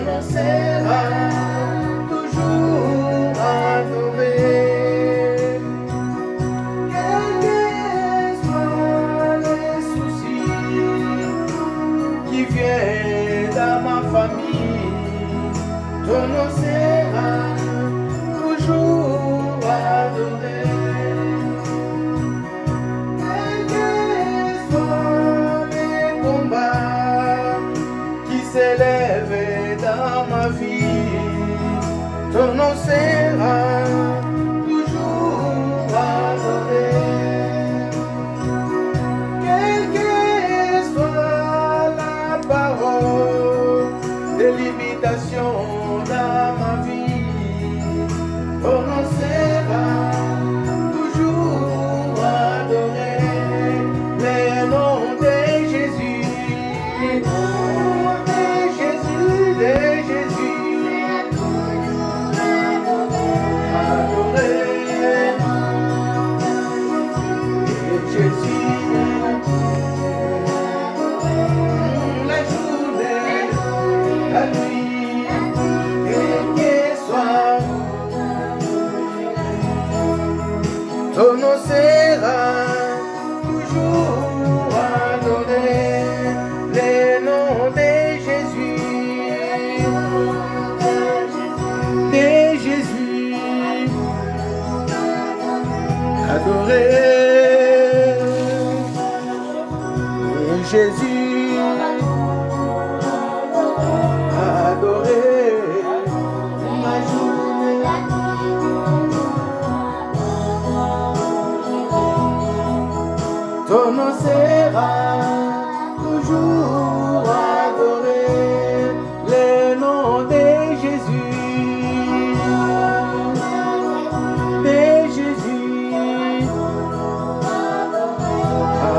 nom sera toujours adoré. Quels que soient les soucis qui viennent dans ma famille, ton nom sera toujours adoré. Quels que soient les combats qui s'élèvent dans ma vie, ton nom sera toujours adoré. Quelle que soit la parole de l'imitation dans ma vie, ton nom sera toujours adoré. Le nom de Jésus, le nom de Jésus, de Jésus, adoré. Et Jésus, la journée, la nuit, quel que soit, ton nom sera toujours adoré. Le nom de Jésus, adoré. Et Jésus, adoré. Ma journée, ton nom sera toujours adoré. Le nom de Jésus,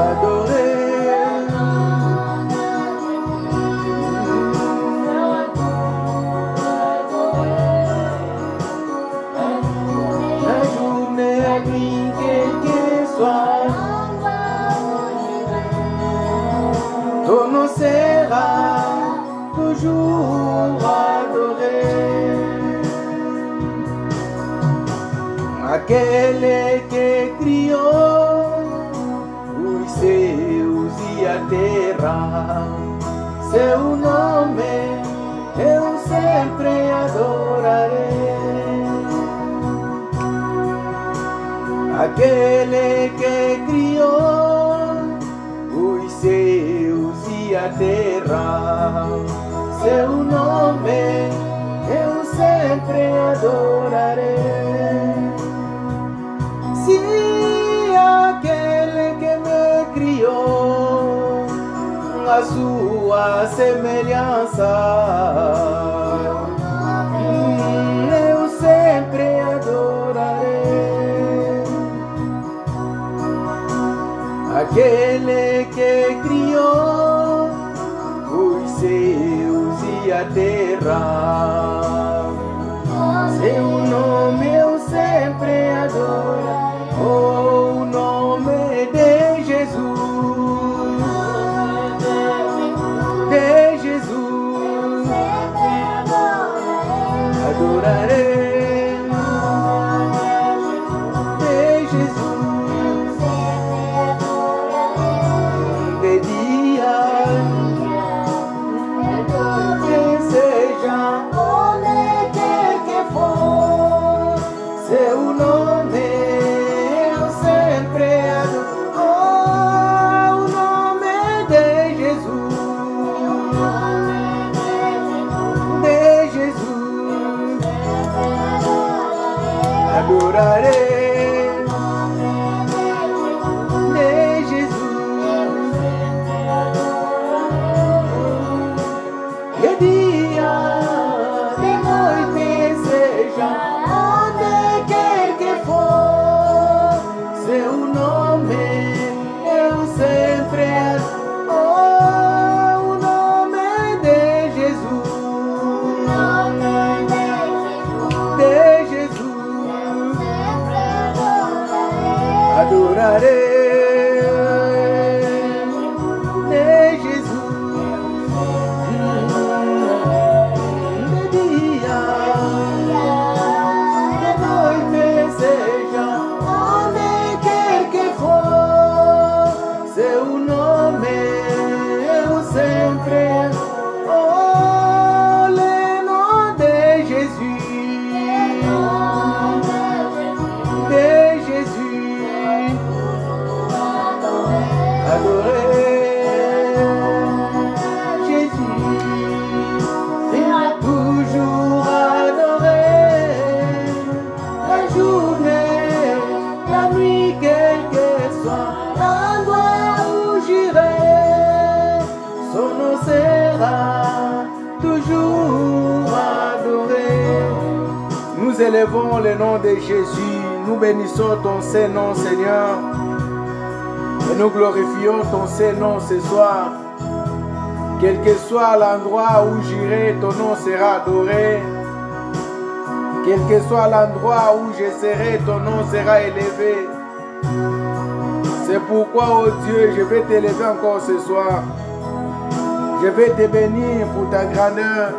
adoré. La journée, la nuit, quel que soit, ton nom sera toujours adoré. Aquele que criou os céus e a terra, seu nome eu sempre adorarei. Aquele que criou os céus e a terra, seu nome eu sempre adorarei. Se aquele que me criou a sua semelhança, eu sempre adorarei. Aquele que criou os céus e a terra, seu nome eu sempre adoro. Oh, o nome de Jesus, adorarei. De Jesus, de dia, que seja onde quer que for, seu nome eu sempre adoro. Oh, o nome de Jesus, adorarei. De Jesus, de dia, de noite, seja onde quer que for, seu nome eu sempre adoro. Oh, o nome de Jesus, de Jesus, pour adorer. Nous élevons le nom de Jésus. Nous bénissons ton Saint-Nom, Seigneur. Et nous glorifions ton Saint-Nom ce soir. Quel que soit l'endroit où j'irai, ton nom sera adoré. Quel que soit l'endroit où je serai, ton nom sera élevé. C'est pourquoi, oh Dieu, je vais t'élever encore ce soir. Je vais te bénir pour ta grandeur,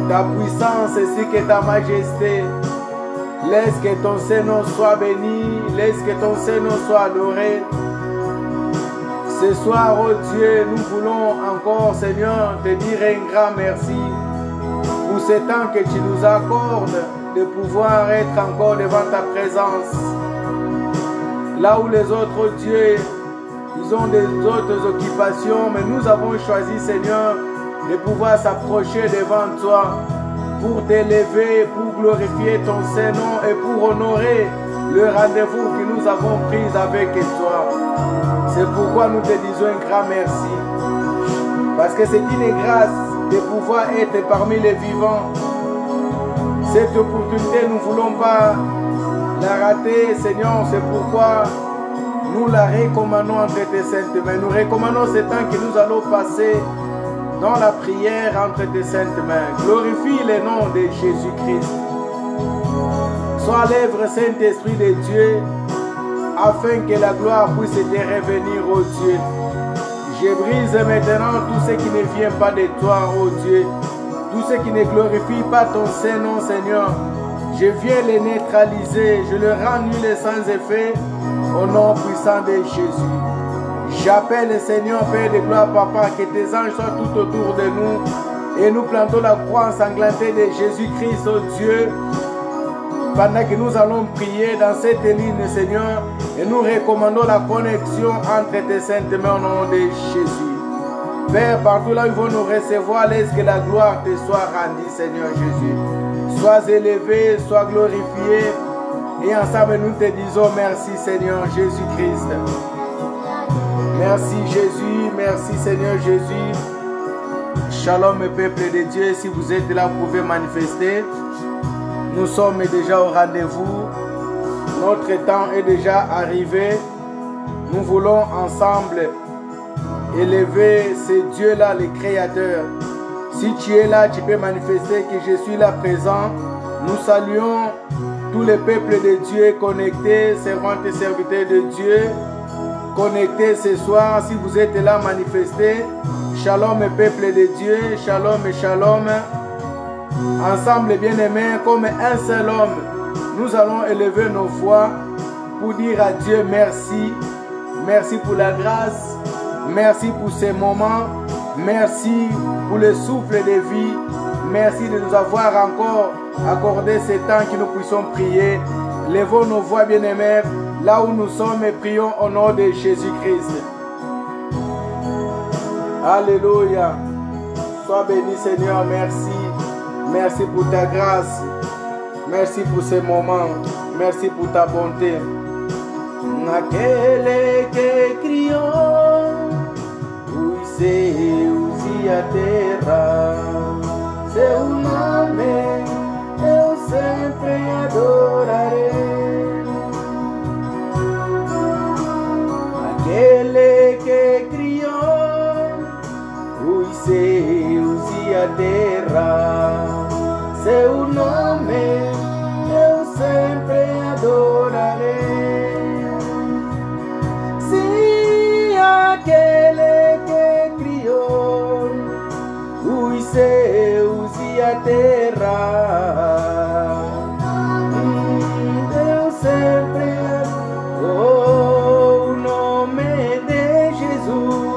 ta puissance ainsi que ta majesté. Laisse que ton Saint-Nom soit béni, laisse que ton Saint-Nom soit adoré. Ce soir, oh Dieu, nous voulons encore, Seigneur, te dire un grand merci pour ce temps que tu nous accordes de pouvoir être encore devant ta présence. Là où les autres dieux, ils ont des autres occupations, mais nous avons choisi, Seigneur, de pouvoir s'approcher devant toi pour t'élever, pour glorifier ton Saint-Nom et pour honorer le rendez-vous que nous avons pris avec toi. C'est pourquoi nous te disons un grand merci. Parce que c'est une grâce de pouvoir être parmi les vivants. Cette opportunité, nous ne voulons pas la rater, Seigneur. C'est pourquoi nous la recommandons entre tes saintes mains. Nous recommandons ce temps que nous allons passer dans la prière entre tes saintes mains. Glorifie le nom de Jésus-Christ. Sois l'œuvre Saint-Esprit de Dieu, afin que la gloire puisse te revenir, ô Dieu. Je brise maintenant tout ce qui ne vient pas de toi, ô Dieu. Tout ce qui ne glorifie pas ton Saint-Nom, Seigneur. Je viens les neutraliser, je le rends nul et sans effet, au nom puissant de Jésus. J'appelle le Seigneur, Père de gloire, Papa, que tes anges soient tout autour de nous. Et nous plantons la croix ensanglantée de Jésus-Christ, ô Dieu. Pendant que nous allons prier dans cette ligne, Seigneur, et nous recommandons la connexion entre tes saintes mains au nom de Jésus. Père, partout là où ils vont nous recevoir, laisse que la gloire te soit rendue, Seigneur Jésus. Sois élevé, sois glorifié. Et ensemble, nous te disons merci, Seigneur Jésus-Christ. Merci, Jésus. Merci, Seigneur Jésus. Shalom, peuple de Dieu. Si vous êtes là, vous pouvez manifester. Nous sommes déjà au rendez-vous. Notre temps est déjà arrivé. Nous voulons ensemble élever ce Dieu-là, le Créateur. Si tu es là, tu peux manifester que je suis là présent. Nous saluons tous les peuples de Dieu connectés, servantes et serviteurs de Dieu, connectés ce soir. Si vous êtes là, manifestez. Shalom, peuple de Dieu. Shalom et shalom. Ensemble, bien-aimés, comme un seul homme, nous allons élever nos voix pour dire à Dieu merci. Merci pour la grâce. Merci pour ces moments. Merci pour le souffle de vie. Merci de nous avoir encore accordé ce temps que nous puissions prier. Levons nos voix, bien-aimés, là où nous sommes et prions au nom de Jésus-Christ. Alléluia. Sois béni, Seigneur. Merci. Merci pour ta grâce. Merci pour ces moments. Merci pour ta bonté. Naquele que criou os céus e a terra, seu nome eu sempre adorarei. Aquele que criou os céus e a terra, seu nome eu sempre adorarei. Sim, aquele que criou os céus e a terra, eu sempre adoro o nome de Jesus.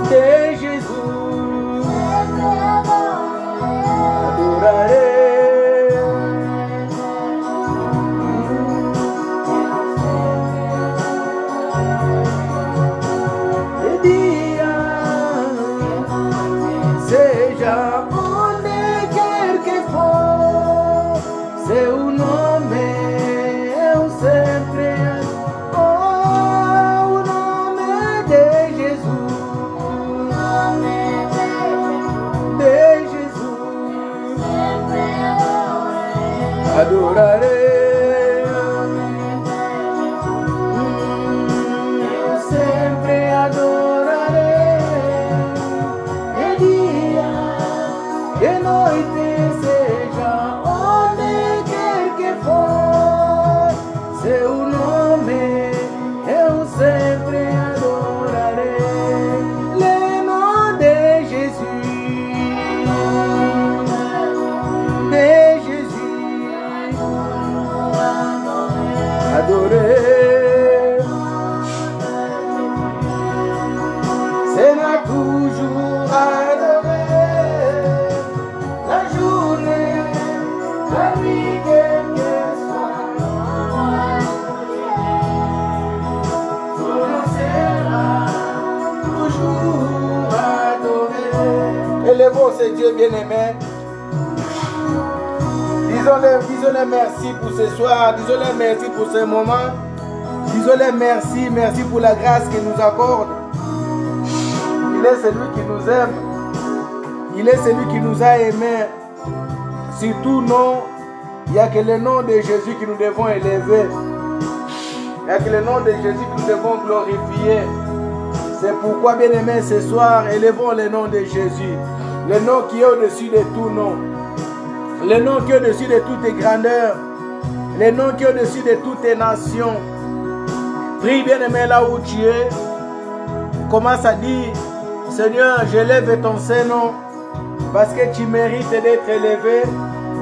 De Jesus adorarei. De dia, seja onde quer que for, seu nome eu sempre adoro. O nome de Jesus. adoraré. Élevons ce Dieu bien-aimé. Disons-le merci pour ce soir. Disons-le merci pour ce moment. Disons-le merci. Merci pour la grâce qu'il nous accorde. Il est celui qui nous aime. Il est celui qui nous a aimés. Surtout non, il n'y a que le nom de Jésus que nous devons élever. Il n'y a que le nom de Jésus que nous devons glorifier. C'est pourquoi, bien-aimés, ce soir, élevons le nom de Jésus. Le nom qui est au-dessus de tout nom. Le nom qui est au-dessus de toutes les grandeurs. Le nom qui est au-dessus de toutes les nations. Prie, bien-aimé, là où tu es. Commence à dire, Seigneur, j'élève ton Saint-Nom parce que tu mérites d'être élevé.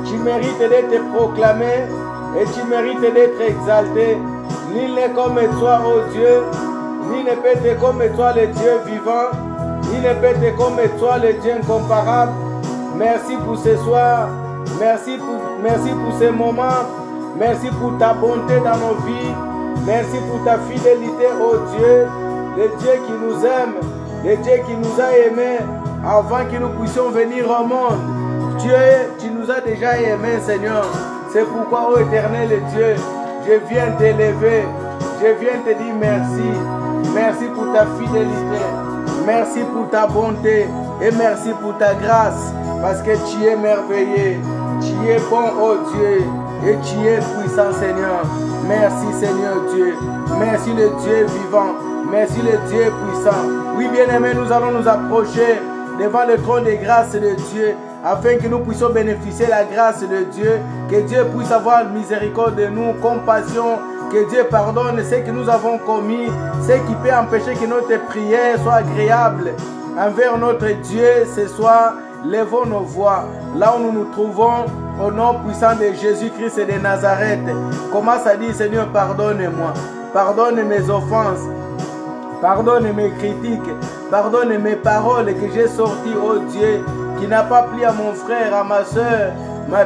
Tu mérites d'être proclamé. Et tu mérites d'être exalté. Nul n'est comme toi, ô Dieu. Nul ne peut être comme toi, le Dieu vivant. Il ne peut être comme toi, le Dieu incomparable. Merci pour ce soir. Merci pour ce moment. Merci pour ta bonté dans nos vies. Merci pour ta fidélité, ô Dieu. Le Dieu qui nous aime. Le Dieu qui nous a aimés avant que nous puissions venir au monde. Tu nous as déjà aimés, Seigneur. C'est pourquoi, ô éternel Dieu, je viens t'élever. Je viens te dire merci. Merci pour ta fidélité. Merci pour ta bonté et merci pour ta grâce parce que tu es merveilleux, tu es bon, oh Dieu, et tu es puissant, Seigneur. Merci, Seigneur Dieu. Merci le Dieu vivant. Merci le Dieu puissant. Oui, bien-aimés, nous allons nous approcher devant le trône de grâce de Dieu afin que nous puissions bénéficier de la grâce de Dieu, que Dieu puisse avoir miséricorde de nous, compassion. Que Dieu pardonne ce que nous avons commis, ce qui peut empêcher que notre prière soit agréable envers notre Dieu. Ce soir, levons nos voix là où nous nous trouvons au nom puissant de Jésus-Christ et de Nazareth. Commence à dire, Seigneur, pardonne-moi. Pardonne mes offenses. Pardonne mes critiques. Pardonne mes paroles que j'ai sorties, oh Dieu, qui n'a pas plu à mon frère, à ma soeur.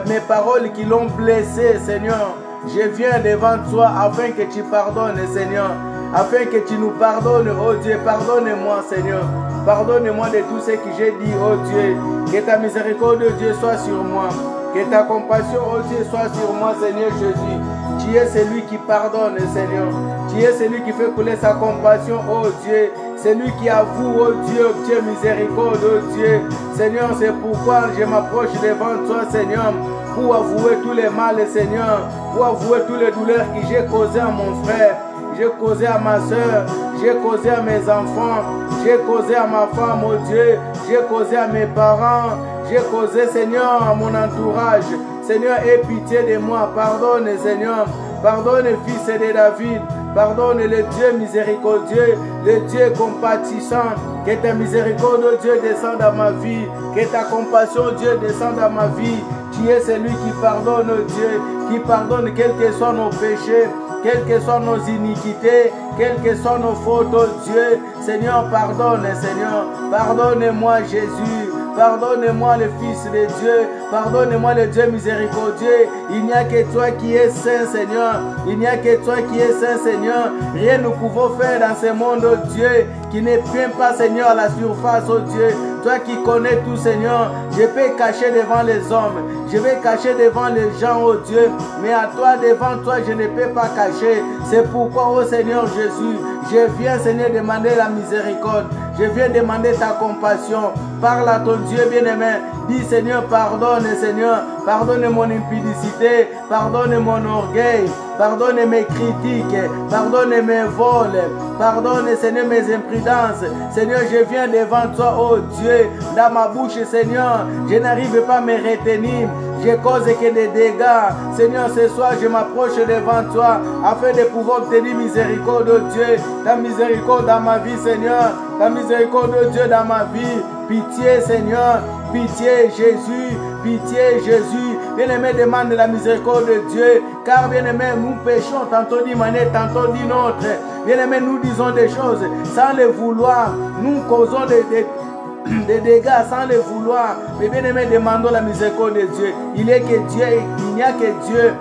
Mes paroles qui l'ont blessé, Seigneur. Je viens devant toi afin que tu pardonnes, Seigneur. Afin que tu nous pardonnes, oh Dieu. Pardonne-moi, Seigneur. Pardonne-moi de tout ce que j'ai dit, oh Dieu. Que ta miséricorde, oh Dieu, soit sur moi. Que ta compassion, oh Dieu, soit sur moi, Seigneur Jésus. Tu es celui qui pardonne, Seigneur. Tu es celui qui fait couler sa compassion, oh Dieu. Celui qui avoue, oh Dieu, obtient miséricorde, oh Dieu. Seigneur, c'est pourquoi je m'approche devant toi, Seigneur, pour avouer tous les mal, Seigneur, pour avouer toutes les douleurs que j'ai causées à mon frère, j'ai causé à ma soeur, j'ai causé à mes enfants, j'ai causé à ma femme, oh Dieu, j'ai causé à mes parents, j'ai causé, Seigneur, à mon entourage. Seigneur, aie pitié de moi, pardonne, Seigneur, pardonne, fils de David, pardonne le Dieu miséricordieux, le Dieu compatissant. Que ta miséricorde, oh Dieu, descende dans ma vie. Que ta compassion, oh Dieu, descende dans ma vie. Tu es celui qui pardonne, oh Dieu, qui pardonne quels que soient nos péchés, quelles que soient nos iniquités, quelles que soient nos fautes, oh Dieu. Seigneur, pardonne, Seigneur. Pardonne-moi, Jésus. Pardonne-moi le Fils de Dieu, pardonne-moi le Dieu miséricordieux. Il n'y a que toi qui es saint, Seigneur. Il n'y a que toi qui es saint, Seigneur. Rien nous pouvons faire dans ce monde, oh Dieu, qui ne vient pas, Seigneur, à la surface, oh Dieu. Toi qui connais tout, Seigneur, je peux cacher devant les hommes, je vais cacher devant les gens, oh Dieu, mais à toi, devant toi, je ne peux pas cacher. C'est pourquoi, oh Seigneur Jésus, je viens, Seigneur, demander la miséricorde. Je viens demander ta compassion. Parle à ton Dieu bien-aimé. Dis, Seigneur, pardonne, Seigneur. Pardonne mon impudicité. Pardonne mon orgueil. Pardonne mes critiques. Pardonne mes vols. Pardonne, Seigneur, mes imprudences. Seigneur, je viens devant toi, oh Dieu. Dans ma bouche, Seigneur, je n'arrive pas à me retenir. Je cause que des dégâts. Seigneur, ce soir, je m'approche devant toi afin de pouvoir obtenir miséricorde, oh Dieu. Ta miséricorde dans ma vie, Seigneur. Ta miséricorde, oh Dieu, dans ma vie. Pitié, Seigneur. Pitié, Jésus. Pitié, Jésus. Bien-aimé, demande la miséricorde de Dieu. Car, bien-aimé, nous péchons tantôt d'une manière, tantôt d'une autre. Bien-aimé, nous disons des choses sans le vouloir. Nous causons des dégâts sans le vouloir. Mais bien aimé, demandons la miséricorde de Dieu. Il n'y a que Dieu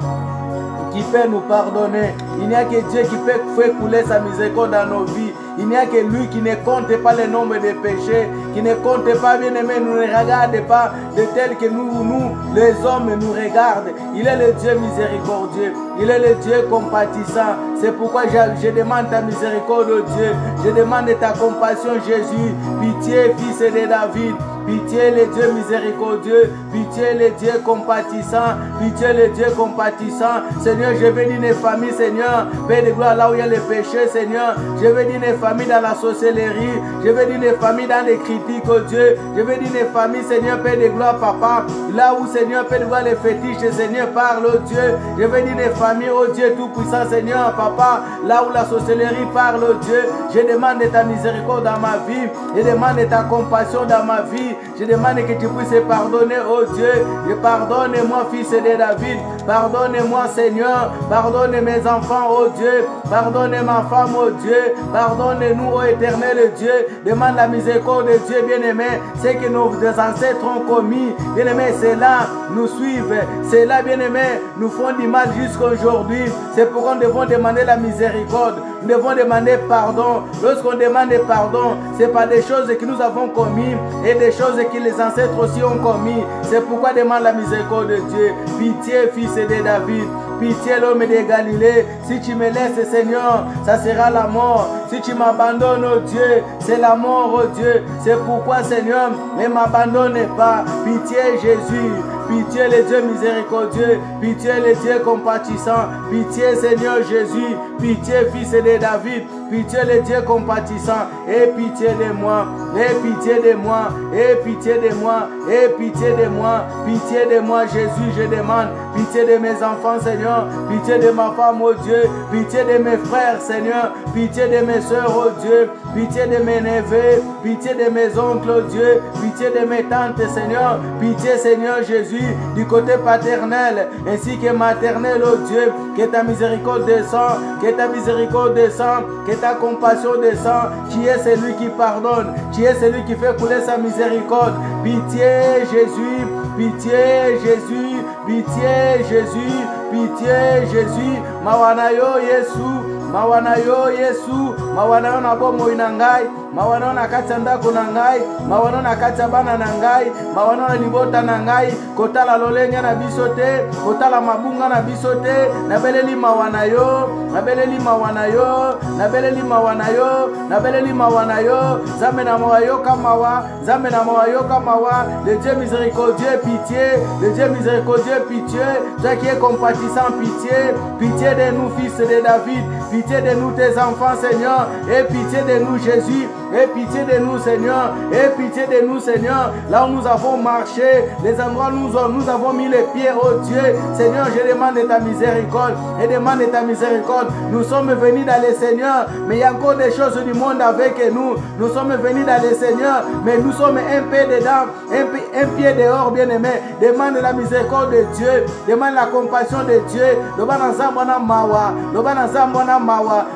qui peut nous pardonner. Il n'y a que Dieu qui peut faire couler sa miséricorde dans nos vies. Il n'y a que lui qui ne compte pas le nombre de péchés, qui ne compte pas, bien aimé, nous ne regarde pas de tel que nous, les hommes, nous regardent. Il est le Dieu miséricordieux, il est le Dieu compatissant. C'est pourquoi je demande ta miséricorde, oh Dieu. Je demande ta compassion, Jésus. Pitié, fils de David. Pitié, le Dieu miséricordieux. Pitié, le Dieu compatissant. Pitié, le Dieu compatissant. Seigneur, je bénis les familles, Seigneur. Père de gloire, là où il y a les péchés, Seigneur. Je bénis les familles dans la sorcellerie. Je bénis les familles dans les critiques, oh Dieu. Je bénis les familles, Seigneur, Père de gloire, Papa. Là où, Seigneur, Père de gloire, les fétiches, Seigneur, parle, oh Dieu. Je bénis les familles, oh Dieu, tout-puissant, Seigneur, Papa. Là où la sorcellerie parle, oh Dieu. Je demande ta miséricorde dans ma vie. Je demande ta compassion dans ma vie. Je demande que tu puisses pardonner, oh Dieu. Je pardonne-moi, fils de David. Pardonne-moi, Seigneur. Pardonne mes enfants, oh Dieu. Pardonne ma femme, oh Dieu. Pardonne-nous, oh éternel Dieu. Demande la miséricorde de Dieu, bien-aimé. C'est que nos ancêtres ont commis. Bien-aimé, c'est là, nous suivent. C'est là, bien-aimé, nous font du mal jusqu'à aujourd'hui. C'est pourquoi nous devons demander la miséricorde. Nous devons demander pardon. Lorsqu'on demande pardon, c'est pas des choses que nous avons commises et des choses que les ancêtres aussi ont commis. C'est pourquoi demande la miséricorde de Dieu. Pitié, fils de David. Pitié, l'homme de Galilée. Si tu me laisses, Seigneur, ça sera la mort. Si tu m'abandonnes, oh Dieu, c'est la mort, oh Dieu. C'est pourquoi, Seigneur, ne m'abandonne pas. Pitié, Jésus. Pitié, le Dieu miséricordieux. Pitié, le Dieu compatissant. Pitié, Seigneur Jésus. Pitié, fils de David. Pitié, le Dieu compatissant. Et pitié de moi. Et pitié de moi. Et pitié de moi. Et pitié de moi. Pitié de moi, Jésus, je demande. Pitié de mes enfants, Seigneur. Pitié de ma femme, oh Dieu. Pitié de mes frères, Seigneur. Pitié de mes soeurs, oh Dieu. Pitié de mes neveux. Pitié de mes oncles, oh Dieu. Pitié de mes tantes, Seigneur. Pitié, Seigneur Jésus, du côté paternel ainsi que maternel, oh Dieu. Que ta miséricorde descend. Que ta miséricorde descend. Que ta compassion descend. Tu es celui qui pardonne. Tu es celui qui fait couler sa miséricorde. Pitié, Jésus. Pitié, Jésus. Pitié, Jésus. Pitié, Jésus. Mawanayo, Yesu. Mawanayo, Yesu. Mawanayo na bomo inangai. Mawanayo na kati ndako na ngai. Mawanayo na kati bana na ngai. Mawanayo na libota na ngai. Kotala lolenya na bisote. Kotala mabunga na bisote. Nabeleli mawanayo. Nabeleli mawanayo. Nabeleli mawanayo. Nabeleli mawanayo. Zambe na mawayo kamawa. Zambe na mawayo kamawa. Le Dieu miséricordieux, pitié. Le Dieu miséricordieux, pitié. Toi qui es compatissant, pitié. Pitié de nous, fils de David. Pitié de nous, tes enfants, Seigneur. Et pitié de nous, Jésus. Et pitié de nous, Seigneur. Et pitié de nous, Seigneur. Là où nous avons marché, les endroits où nous avons mis les pieds, oh Dieu. Seigneur, je demande ta miséricorde. Et demande ta miséricorde. Nous sommes venus dans le Seigneur, mais il y a encore des choses du monde avec nous. Nous sommes venus dans le Seigneur, mais nous sommes un pied dedans, un pied dehors, bien-aimé. Demande la miséricorde de Dieu. Demande la compassion de Dieu.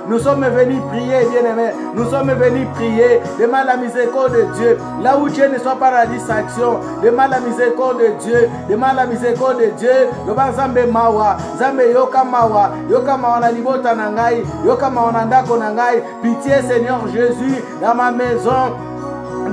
Nous sommes venus prier, bien-aimé. Nous sommes venus prier. Demande la miséricorde de Dieu. Là où Dieu ne soit pas la distraction, demande la miséricorde de Dieu. Demande la miséricorde de Dieu. Demande Zambe Mawa. Zambe Yoka Mawa. Yoka Mawa na libota nangai. Yoka Mawa na ndako nangai. Pitié, Seigneur Jésus, dans ma maison.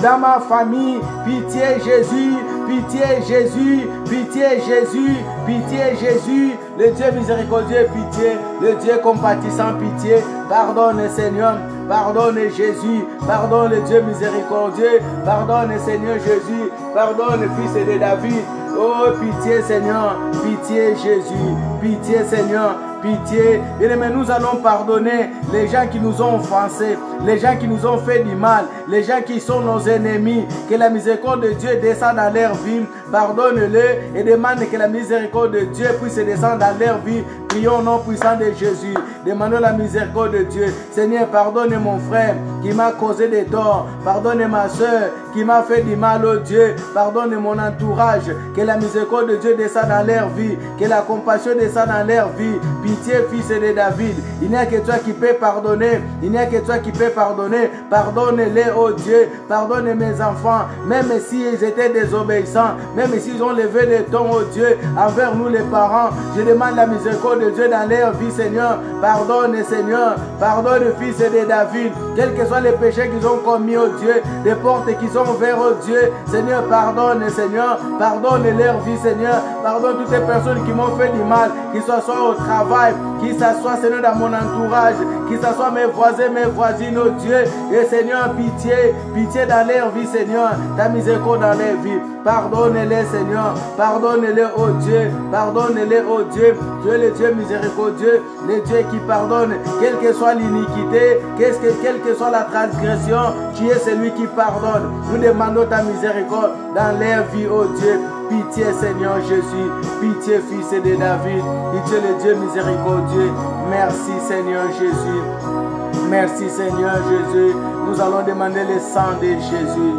dans ma famille. Pitié Jésus, pitié Jésus, pitié Jésus, pitié Jésus. Le Dieu miséricordieux, pitié. Le Dieu compatissant, pitié. Pardonne Seigneur, pardonne Jésus, pardonne le Dieu miséricordieux, pardonne Seigneur Jésus, pardonne le Fils de David. Oh, pitié Seigneur, pitié Jésus, pitié Seigneur, pitié. Bien-aimés, nous allons pardonner les gens qui nous ont offensés, les gens qui nous ont fait du mal, les gens qui sont nos ennemis. Que la miséricorde de Dieu descende dans leur vie. Pardonne-les et demande que la miséricorde de Dieu puisse descendre dans leur vie. Prions au nom puissant de Jésus. Demandons la miséricorde de Dieu. Seigneur, pardonne mon frère qui m'a causé des torts. Pardonne ma soeur qui m'a fait du mal, oh Dieu. Pardonne mon entourage. Que la miséricorde de Dieu descende dans leur vie. Que la compassion descende dans leur vie. Pitié, Fils de David. Il n'y a que toi qui peux pardonner. Il n'y a que toi qui peux pardonner. Pardonne-les, oh Dieu. Pardonne mes enfants. Même s'ils étaient désobéissants. Même s'ils ont levé des tons, oh Dieu, envers nous les parents. Je demande la miséricorde de Dieu dans leur vie, Seigneur. Pardonne, Seigneur. Pardonne, Fils de David. Quels que soient les péchés qu'ils ont commis, oh Dieu. Les portes qu'ils ont ouvertes, oh Dieu. Seigneur, pardonne, Seigneur. Pardonne leur vie, Seigneur. Pardonne toutes les personnes qui m'ont fait du mal. Qu'ils soient au travail. Qu'ils s'assoient, Seigneur, dans mon entourage. Qu'ils s'assoient mes voisins, mes voisines, oh Dieu. Et Seigneur, pitié. Pitié dans leur vie, Seigneur. Ta miséricorde dans leur vie. Pardonne-les, Seigneur. Pardonne-les, oh Dieu. Pardonne-les, oh Dieu. Tu es le Dieu miséricordieux, le Dieu qui pardonne, quelle que soit l'iniquité, quelle que soit la transgression, tu es celui qui pardonne. Nous demandons ta miséricorde dans leur vie, oh Dieu. Pitié, Seigneur Jésus. Pitié, Fils de David. Tu es le Dieu miséricordieux. Merci, Seigneur Jésus. Merci, Seigneur Jésus. Nous allons demander le sang de Jésus.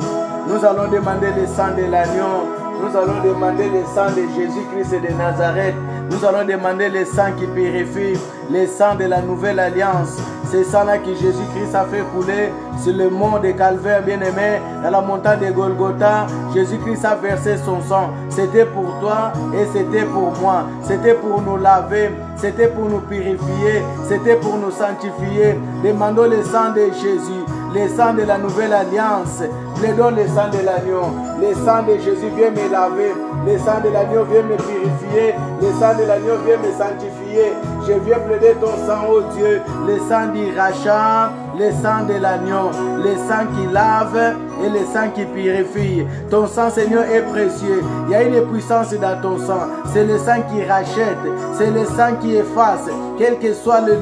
Nous allons demander le sang de l'agneau. Nous allons demander le sang de Jésus-Christ de Nazareth. Nous allons demander le sang qui purifie, le sang de la nouvelle alliance. C'est sang-là que Jésus-Christ a fait couler sur le mont de Calvaire, bien-aimé, dans la montagne de Golgotha. Jésus-Christ a versé son sang. C'était pour toi et c'était pour moi. C'était pour nous laver, c'était pour nous purifier, c'était pour nous sanctifier. Demandons le sang de Jésus, le sang de la nouvelle alliance. Plaidons le sang de l'agneau. Le sang de Jésus vient me laver. Le sang de l'agneau vient me purifier. Le sang de l'agneau vient me sanctifier. Je viens plaider ton sang, oh Dieu. Le sang du rachat, le sang de l'agneau. Le sang qui lave et le sang qui purifie. Ton sang, Seigneur, est précieux. Il y a une puissance dans ton sang. C'est le sang qui rachète. C'est le sang qui efface. Quel que soit le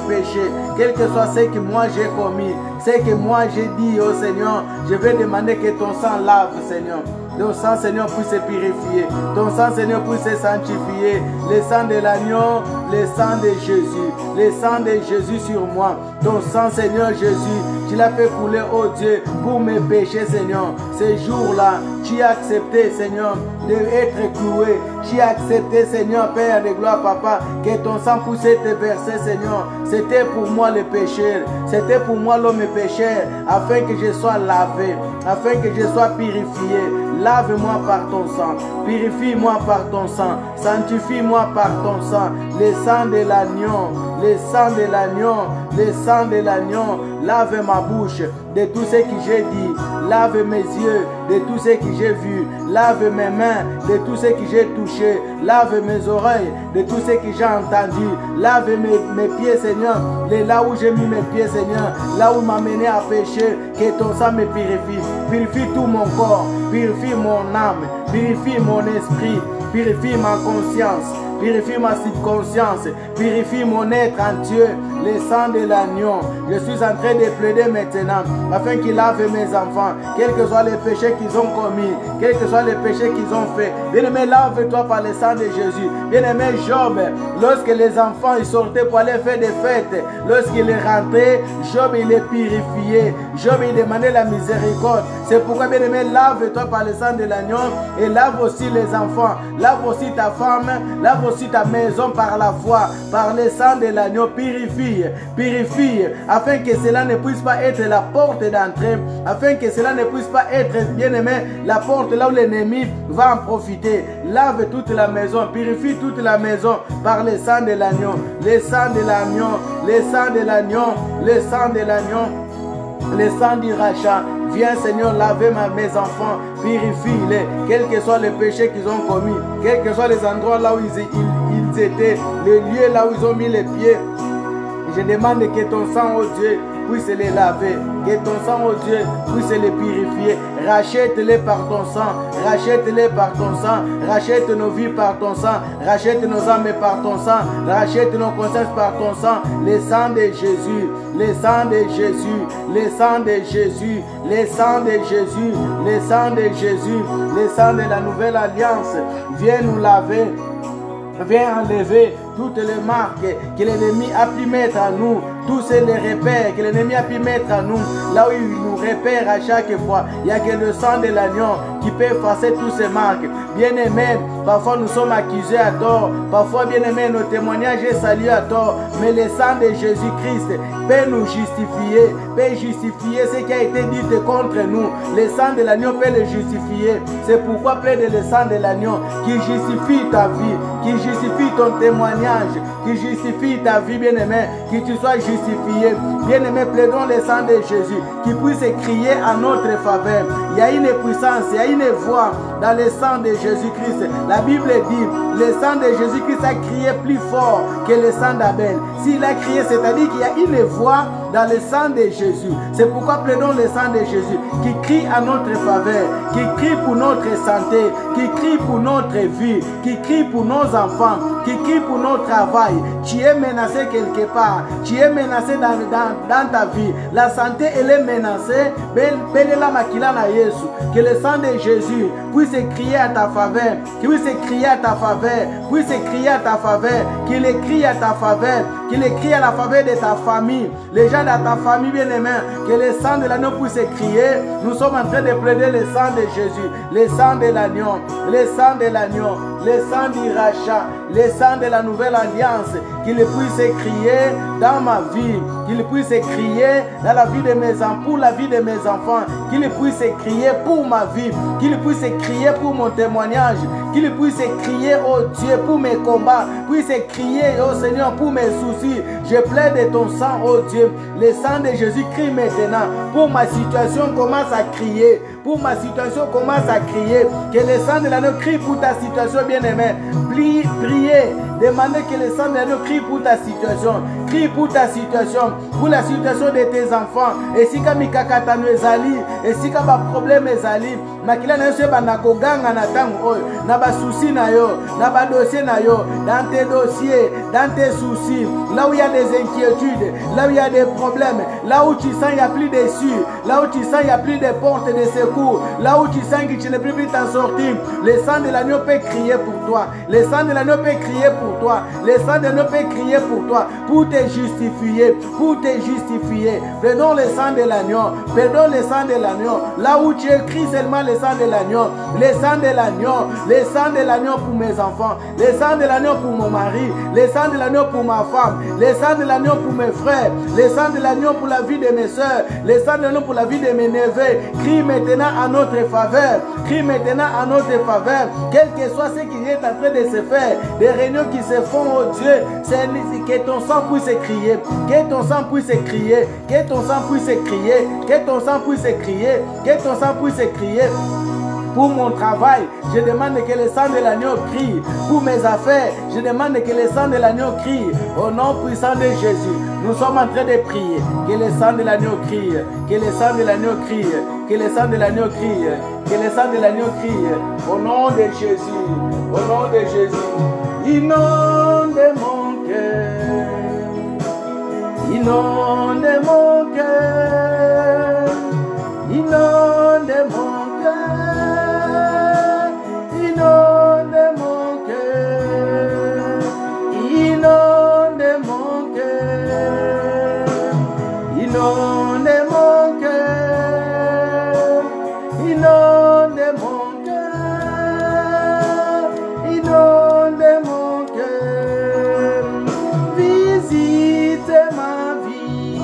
péché, quel que soit ce que moi j'ai commis, ce que moi j'ai dit, oh Seigneur, je vais demander que ton sang lave, Seigneur. Ton sang, Seigneur, puisse se purifier. Ton sang, Seigneur, puisse se sanctifier. Le sang de l'agneau, le sang de Jésus. Le sang de Jésus sur moi. Ton sang, Seigneur Jésus, tu l'as fait couler, oh Dieu, pour mes péchés, Seigneur. Ces jours-là, tu as accepté, Seigneur, d'être cloué. Tu as accepté, Seigneur, Père de gloire, Papa, que ton sang puisse être versé, Seigneur. C'était pour moi le péché. C'était pour moi l'homme pécheur, afin que je sois lavé, afin que je sois purifié. Lave-moi par ton sang, purifie-moi par ton sang, sanctifie-moi par ton sang. Le sang de l'agneau, le sang de l'agneau, le sang de l'agneau. Lave ma bouche de tout ce que j'ai dit. Lave mes yeux de tout ce que j'ai vu. Lave mes mains de tout ce que j'ai touché. Lave mes oreilles de tout ce que j'ai entendu. Lave mes pieds, Seigneur. Là où j'ai mis mes pieds, Seigneur. Là où m'a mené à pécher. Que ton sang me purifie. Purifie tout mon corps. Purifie mon âme. Purifie mon esprit. Purifie ma conscience. Purifie ma subconscience. Purifie mon être entier. Le sang de l'agneau. Je suis en train de plaider maintenant afin qu'il lave mes enfants, quels que soient les péchés qu'ils ont commis, quels que soient les péchés qu'ils ont fait. Bien-aimé, lave-toi par le sang de Jésus. Bien-aimé, Job, lorsque les enfants ils sortaient pour aller faire des fêtes, lorsqu'il est rentré, Job il est purifié. Job il demandait la miséricorde. C'est pourquoi, bien-aimé, lave-toi par le sang de l'agneau et lave aussi les enfants. Lave aussi ta femme, lave aussi ta maison par la foi, par le sang de l'agneau. Purifie, afin que cela ne puisse pas être la porte d'entrée, afin que cela ne puisse pas être, bien-aimé, la porte là où l'ennemi va en profiter. Lave toute la maison, purifie toute la maison par le sang de l'agneau, le sang de l'agneau, le sang de l'agneau, le sang de l'agneau, le sang du rachat. Viens Seigneur laver mes enfants, purifie-les, quels que soient les péchés qu'ils ont commis, quels que soient les endroits là où ils étaient, les lieux là où ils ont mis les pieds. Je demande que ton sang, oh Dieu, puisse les laver, que ton sang, oh Dieu, puisse les purifier. Rachète-les par ton sang, rachète-les par ton sang, rachète nos vies par ton sang, rachète nos âmes par ton sang, rachète nos consciences par ton sang, le sang de Jésus, le sang de Jésus, le sang de Jésus, le sang de Jésus, le sang de Jésus, le sang de la nouvelle alliance. Viens nous laver. Viens enlever toutes les marques que l'ennemi a pu mettre à nous, tous les repères que l'ennemi a pu mettre à nous, là où il nous repère à chaque fois. Il n'y a que le sang de l'agneau qui peut effacer toutes ces marques. Bien-aimés, parfois nous sommes accusés à tort, parfois bien-aimés, nos témoignages sont salués à tort, mais le sang de Jésus-Christ peut nous justifier, peut justifier ce qui a été dit contre nous. Le sang de l'agneau peut le justifier. C'est pourquoi plaide le sang de l'agneau qui justifie ta vie, qui justifie ton témoignage, qui justifie ta vie, bien-aimé, que tu sois justifié. Bien-aimé, plaidons le sang de Jésus, qui puisse crier à notre faveur. Il y a une puissance, il y a une voix dans le sang de Jésus-Christ. La Bible dit, le sang de Jésus-Christ a crié plus fort que le sang d'Abel. S'il a crié, c'est-à-dire qu'il y a une voix dans le sang de Jésus. C'est pourquoi plaidons le sang de Jésus, qui crie à notre faveur, qui crie pour notre santé, qui crie pour notre vie, qui crie pour nos enfants, qui crie pour notre travail. Tu es menacé quelque part, tu es menacé dans ta vie. La santé, elle est menacée. Que le sang de Jésus puisse crier à ta faveur, qu'il puisse crier à ta faveur, puisse crier à ta faveur, qu'il écrit à ta faveur, qu'il écrit à la faveur de ta famille, les gens de ta famille bien-aimés, que le sang de l'agneau puisse crier. Nous sommes en train de plaider le sang de Jésus, le sang de l'agneau, le sang de l'agneau, le sang du rachat, le sang de la nouvelle alliance, qu'il puisse crier dans ma vie, qu'il puisse crier dans la vie de mes enfants, pour la vie de mes enfants, qu'il puisse crier pour ma vie, qu'il puisse crier pour mon témoignage, qu'il puisse crier, oh Dieu, pour mes combats, puisse crier, oh Seigneur, pour mes soucis. Je plaide de ton sang, oh Dieu, le sang de Jésus crie maintenant. Pour ma situation, commence à crier. Pour ma situation, commence à crier. Que le sang de l'agneau crie pour ta situation, bien-aimé. Priez. Demandez que le sang de l'agneau crie pour ta situation. Crie pour ta situation. Pour la situation de tes enfants. Et si comme mikakatano ezali, et si comme problème ezali, makila na yo bana koganga na tango oyo, na ba souci na yo, na ba dossier na yo, dans tes dossiers, dans tes soucis, là où il y a des inquiétudes, là où il y a des problèmes, là où tu sens il n'y a plus d'issue, là où tu sens il n'y a plus de portes de secours, là où tu sens que tu ne peux plus t'en sortir, le sang de l'agneau peut crier pour toi. Le sang de l'agneau peut crier pour toi. Le sang de l'agneau peut crier pour toi, pour te justifier, pour te justifier. Prenons le sang de l'agneau, prenons le sang de l'agneau. Là où tu écris seulement le sang de l'agneau, le sang de l'agneau, le sang de l'agneau pour mes enfants, le sang de l'agneau pour mon mari, le sang de l'agneau pour ma femme, le sang de l'agneau pour mes frères, le sang de l'agneau pour la vie de mes soeurs, le sang de l'agneau pour la vie de mes neveux. Crie maintenant à notre faveur, crie maintenant à notre faveur, quel que soit ce qui est en train de se faire, des réunions qui se font, oh Dieu, que ton sang puisse crier, que ton sang puisse crier, que ton sang puisse crier, que ton sang puisse crier, que ton sang puisse crier. Pour mon travail, je demande que le sang de l'agneau crie. Pour mes affaires, je demande que le sang de l'agneau crie. Au nom puissant de Jésus, nous sommes en train de prier. Que le sang de l'agneau crie. Que le sang de l'agneau crie. Que le sang de l'agneau crie. Que le sang de l'agneau crie. Au nom de Jésus. Au nom de Jésus. Inonde mon cœur. Inonde mon cœur. Inonde mon cœur. Inonde mon cœur, inonde mon cœur, inonde mon cœur, inonde mon cœur, inonde mon cœur. Visite ma vie,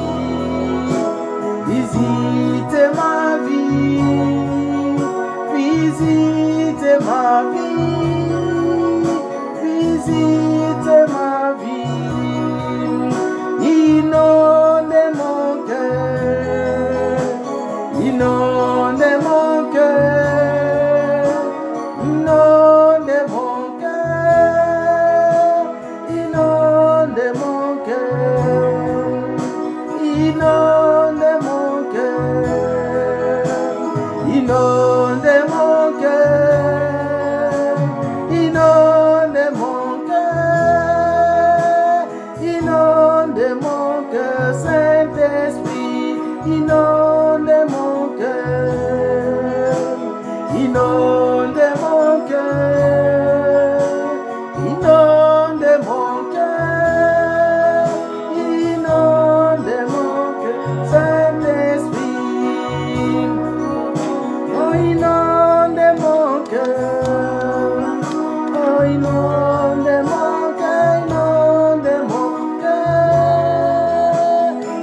Oh, inonde mon cœur, inonde mon cœur,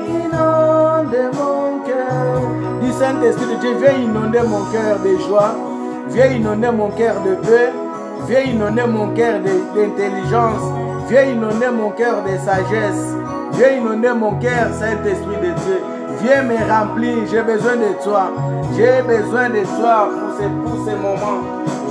inonde mon cœur. Du Saint-Esprit de Dieu, viens inonder mon cœur de joie, viens inonder mon cœur de paix, viens inonder mon cœur d'intelligence, viens inonder mon cœur de sagesse, viens inonder mon cœur, Saint-Esprit de Dieu. Viens me remplir, j'ai besoin de toi. J'ai besoin de toi pour ces moments.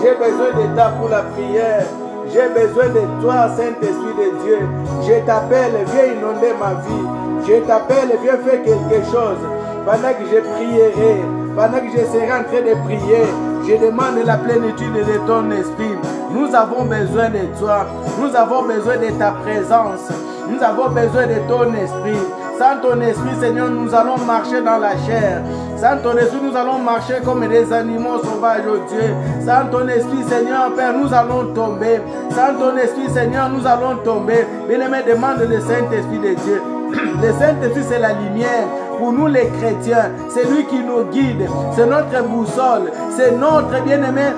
J'ai besoin de toi pour la prière. J'ai besoin de toi, Saint-Esprit de Dieu. Je t'appelle, viens inonder ma vie. Je t'appelle, viens faire quelque chose. Pendant que je prierai, pendant que je serai en train de prier, je demande la plénitude de ton esprit. Nous avons besoin de toi. Nous avons besoin de ta présence. Nous avons besoin de ton esprit. Sans ton esprit, Seigneur, nous allons marcher dans la chair. Sans ton esprit, nous allons marcher comme des animaux sauvages, oh Dieu. Sans ton esprit, Seigneur, Père, nous allons tomber. Sans ton esprit, Seigneur, nous allons tomber. Bien-aimé, demande le Saint-Esprit de Dieu. Le Saint-Esprit, c'est la lumière. Pour nous les chrétiens, c'est lui qui nous guide. C'est notre boussole. C'est notre bien-aimé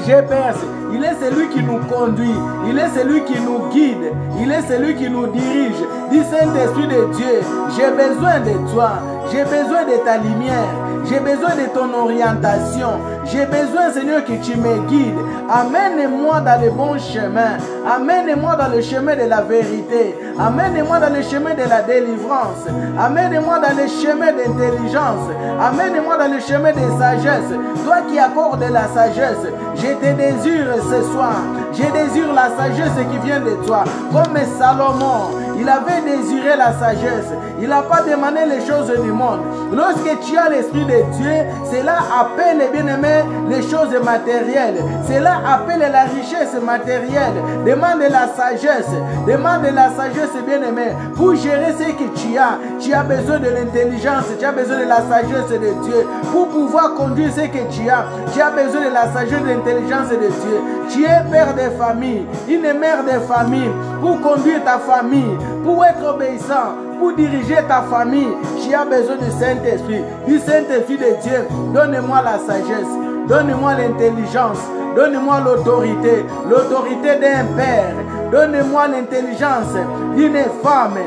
GPS. Il est celui qui nous conduit. Il est celui qui nous guide. Il est celui qui nous dirige. Dis Saint-Esprit de Dieu, j'ai besoin de toi. J'ai besoin de ta lumière. J'ai besoin de ton orientation. J'ai besoin, Seigneur, que tu me guides. Amène-moi dans le bon chemin. Amène-moi dans le chemin de la vérité. Amène-moi dans le chemin de la délivrance. Amène-moi dans le chemin d'intelligence. Amène-moi dans le chemin de sagesse. Toi qui accordes la sagesse, je te désire ce soir. Je désire la sagesse qui vient de toi. Comme Salomon, il avait désiré la sagesse. Il n'a pas demandé les choses du monde. Lorsque tu as l'Esprit de Dieu, cela appelle, bien-aimé, les choses matérielles. Cela appelle la richesse matérielle. Demande la sagesse. Demande la sagesse, bien-aimé. Pour gérer ce que tu as besoin de l'intelligence. Tu as besoin de la sagesse de Dieu. Pour pouvoir conduire ce que tu as besoin de la sagesse de l'intelligence de Dieu. Tu es père de famille, une mère de famille. Pour conduire ta famille, pour être obéissant, pour diriger ta famille, tu as besoin du Saint-Esprit. Du Saint-Esprit de Dieu, donne-moi la sagesse, donne-moi l'intelligence, donne-moi l'autorité, l'autorité d'un père. Donne-moi l'intelligence d'une femme,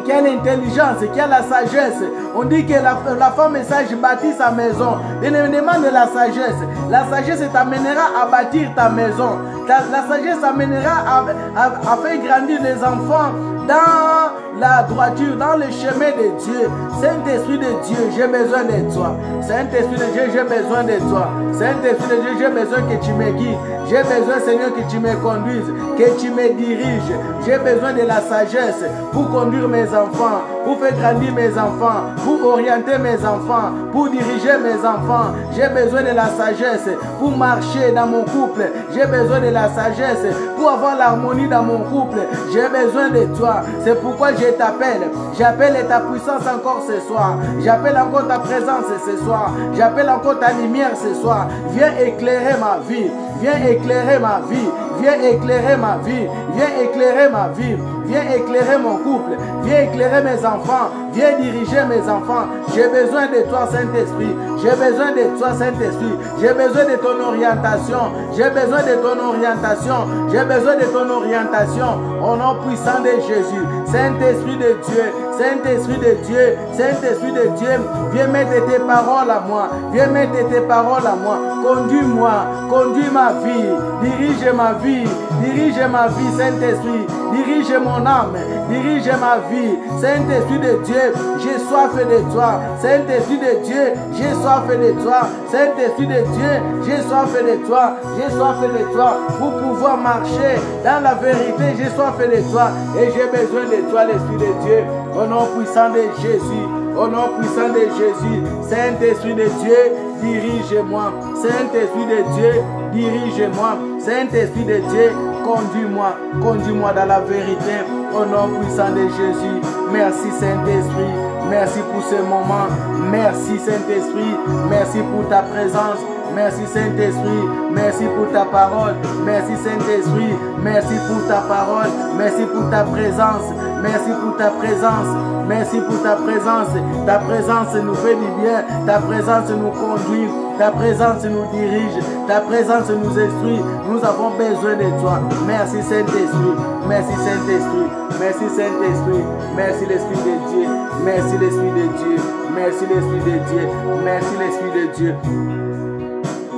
qui a l'intelligence, qui a la sagesse. On dit que la femme sage bâtit sa maison. Bien évidemment de la sagesse. La sagesse t'amènera à bâtir ta maison. La sagesse t'amènera à faire grandir les enfants dans la droiture, dans le chemin de Dieu. Saint-Esprit de Dieu, j'ai besoin de toi. Saint-Esprit de Dieu, j'ai besoin de toi. Saint-Esprit de Dieu, j'ai besoin que tu me guides. J'ai besoin, Seigneur, que tu me conduises, que tu me diriges. J'ai besoin de la sagesse pour conduire mes enfants, pour faire grandir mes enfants, pour orienter mes enfants, pour diriger mes enfants. J'ai besoin de la sagesse pour marcher dans mon couple. J'ai besoin de la sagesse pour avoir l'harmonie dans mon couple. J'ai besoin de toi. C'est pourquoi je t'appelle. J'appelle ta puissance encore ce soir. J'appelle encore ta présence ce soir. J'appelle encore ta lumière ce soir. Viens éclairer ma vie. Viens éclairer ma vie. Viens éclairer ma vie. Viens éclairer ma vie. Viens éclairer mon couple. Viens éclairer mes enfants. Viens diriger mes enfants. J'ai besoin de toi, Saint-Esprit. J'ai besoin de toi, Saint-Esprit. J'ai besoin de ton orientation. J'ai besoin de ton orientation. J'ai besoin de ton orientation. Au nom puissant de Jésus. Saint-Esprit de Dieu. Saint-Esprit de Dieu. Saint-Esprit de Dieu. Viens mettre tes paroles à moi. Viens mettre tes paroles à moi. Conduis-moi. Conduis ma vie. Dirige ma vie. Dirige ma vie, Saint-Esprit. Dirige mon âme. Dirige ma vie. Saint-Esprit de Dieu, j'ai soif de toi. Saint-Esprit de Dieu, j'ai soif de toi. Saint-Esprit de Dieu, j'ai soif de toi. J'ai soif de toi pour pouvoir marcher dans la vérité. J'ai soif de toi et j'ai besoin de toi, l'Esprit de Dieu. Au nom puissant de Jésus. Au nom puissant de Jésus. Saint-Esprit de Dieu, dirige-moi. Saint-Esprit de Dieu, dirige-moi. Saint-Esprit de Dieu, conduis-moi. Conduis-moi dans la vérité. Au nom puissant de Jésus. Merci Saint-Esprit. Merci pour ce moment. Merci Saint-Esprit. Merci pour ta présence. Merci Saint-Esprit. Merci pour ta parole. Merci Saint-Esprit. Merci pour ta parole. Merci pour ta présence. Merci pour ta présence. Merci pour ta présence. Ta présence nous fait du bien. Ta présence nous conduit. Ta présence nous dirige. Ta présence nous instruit. Nous avons besoin de toi. Merci Saint-Esprit. Merci Saint-Esprit. Merci Saint-Esprit. Merci l'Esprit de Dieu. Merci l'Esprit de Dieu. Merci l'Esprit de Dieu. Merci l'Esprit de Dieu.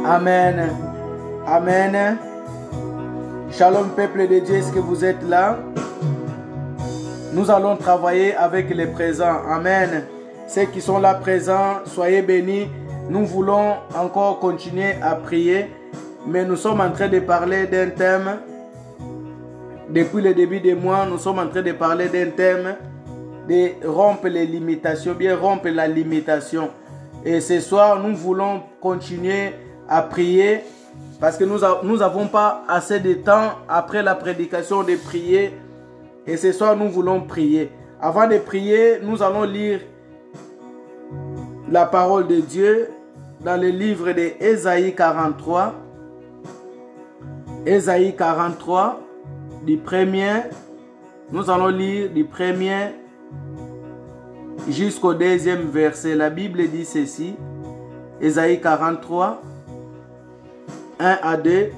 Amen. Amen. Shalom peuple de Dieu, est-ce que vous êtes là? Nous allons travailler avec les présents. Amen. Ceux qui sont là présents, soyez bénis. Nous voulons encore continuer à prier, mais nous sommes en train de parler d'un thème. Depuis le début du mois, nous sommes en train de parler d'un thème de rompre les limitations, bien rompre la limitation. Et ce soir, nous voulons continuer à prier parce que nous n'avons pas assez de temps après la prédication de prier. Et ce soir, nous voulons prier. Avant de prier, nous allons lire la parole de Dieu dans le livre de Ésaïe 43. Ésaïe 43, du premier. Nous allons lire du premier jusqu'au deuxième verset. La Bible dit ceci. Ésaïe 43, 1 à 2.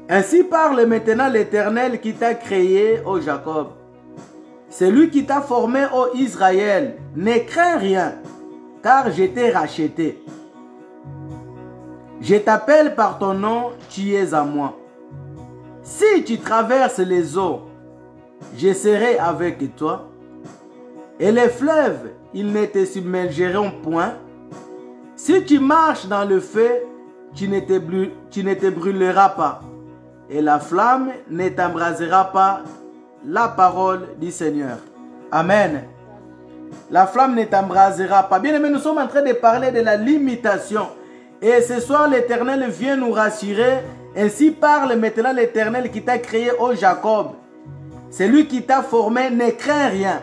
Ainsi parle maintenant l'Éternel qui t'a créé, ô Jacob. C'est lui qui t'a formé, ô Israël. Ne crains rien, car je t'ai racheté. Je t'appelle par ton nom, tu es à moi. Si tu traverses les eaux, je serai avec toi. Et les fleuves, ils ne te submergeront point. Si tu marches dans le feu, tu ne te brûleras pas. Et la flamme ne t'embrasera pas. La parole du Seigneur. Amen. La flamme ne t'embrasera pas. Bien aimé, nous sommes en train de parler de la limitation. Et ce soir, l'Éternel vient nous rassurer. Ainsi parle maintenant l'Éternel qui t'a créé, ô Jacob. C'est lui qui t'a formé, ne crains rien.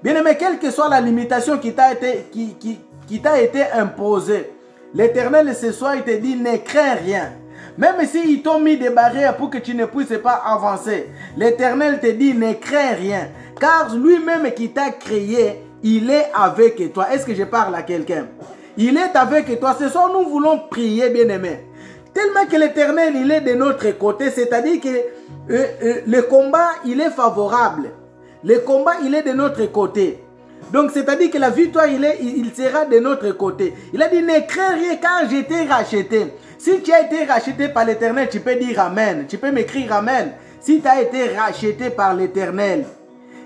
Bien aimé, quelle que soit la limitation qui t'a été imposée, l'Éternel ce soir, il te dit, ne crains rien. Même s'ils t'ont mis des barrières pour que tu ne puisses pas avancer, l'Éternel te dit ne crains rien. Car lui-même qui t'a créé, il est avec toi. Est-ce que je parle à quelqu'un? Il est avec toi. Ce soir, nous voulons prier, bien-aimé. Tellement que l'Éternel, il est de notre côté. C'est-à-dire que le combat, il est favorable. Le combat, il est de notre côté. Donc, c'est-à-dire que la victoire, il sera de notre côté. Il a dit, ne crains rien car je t'ai racheté. Si tu as été racheté par l'Éternel, tu peux dire Amen. Tu peux m'écrire Amen. Si tu as été racheté par l'Éternel,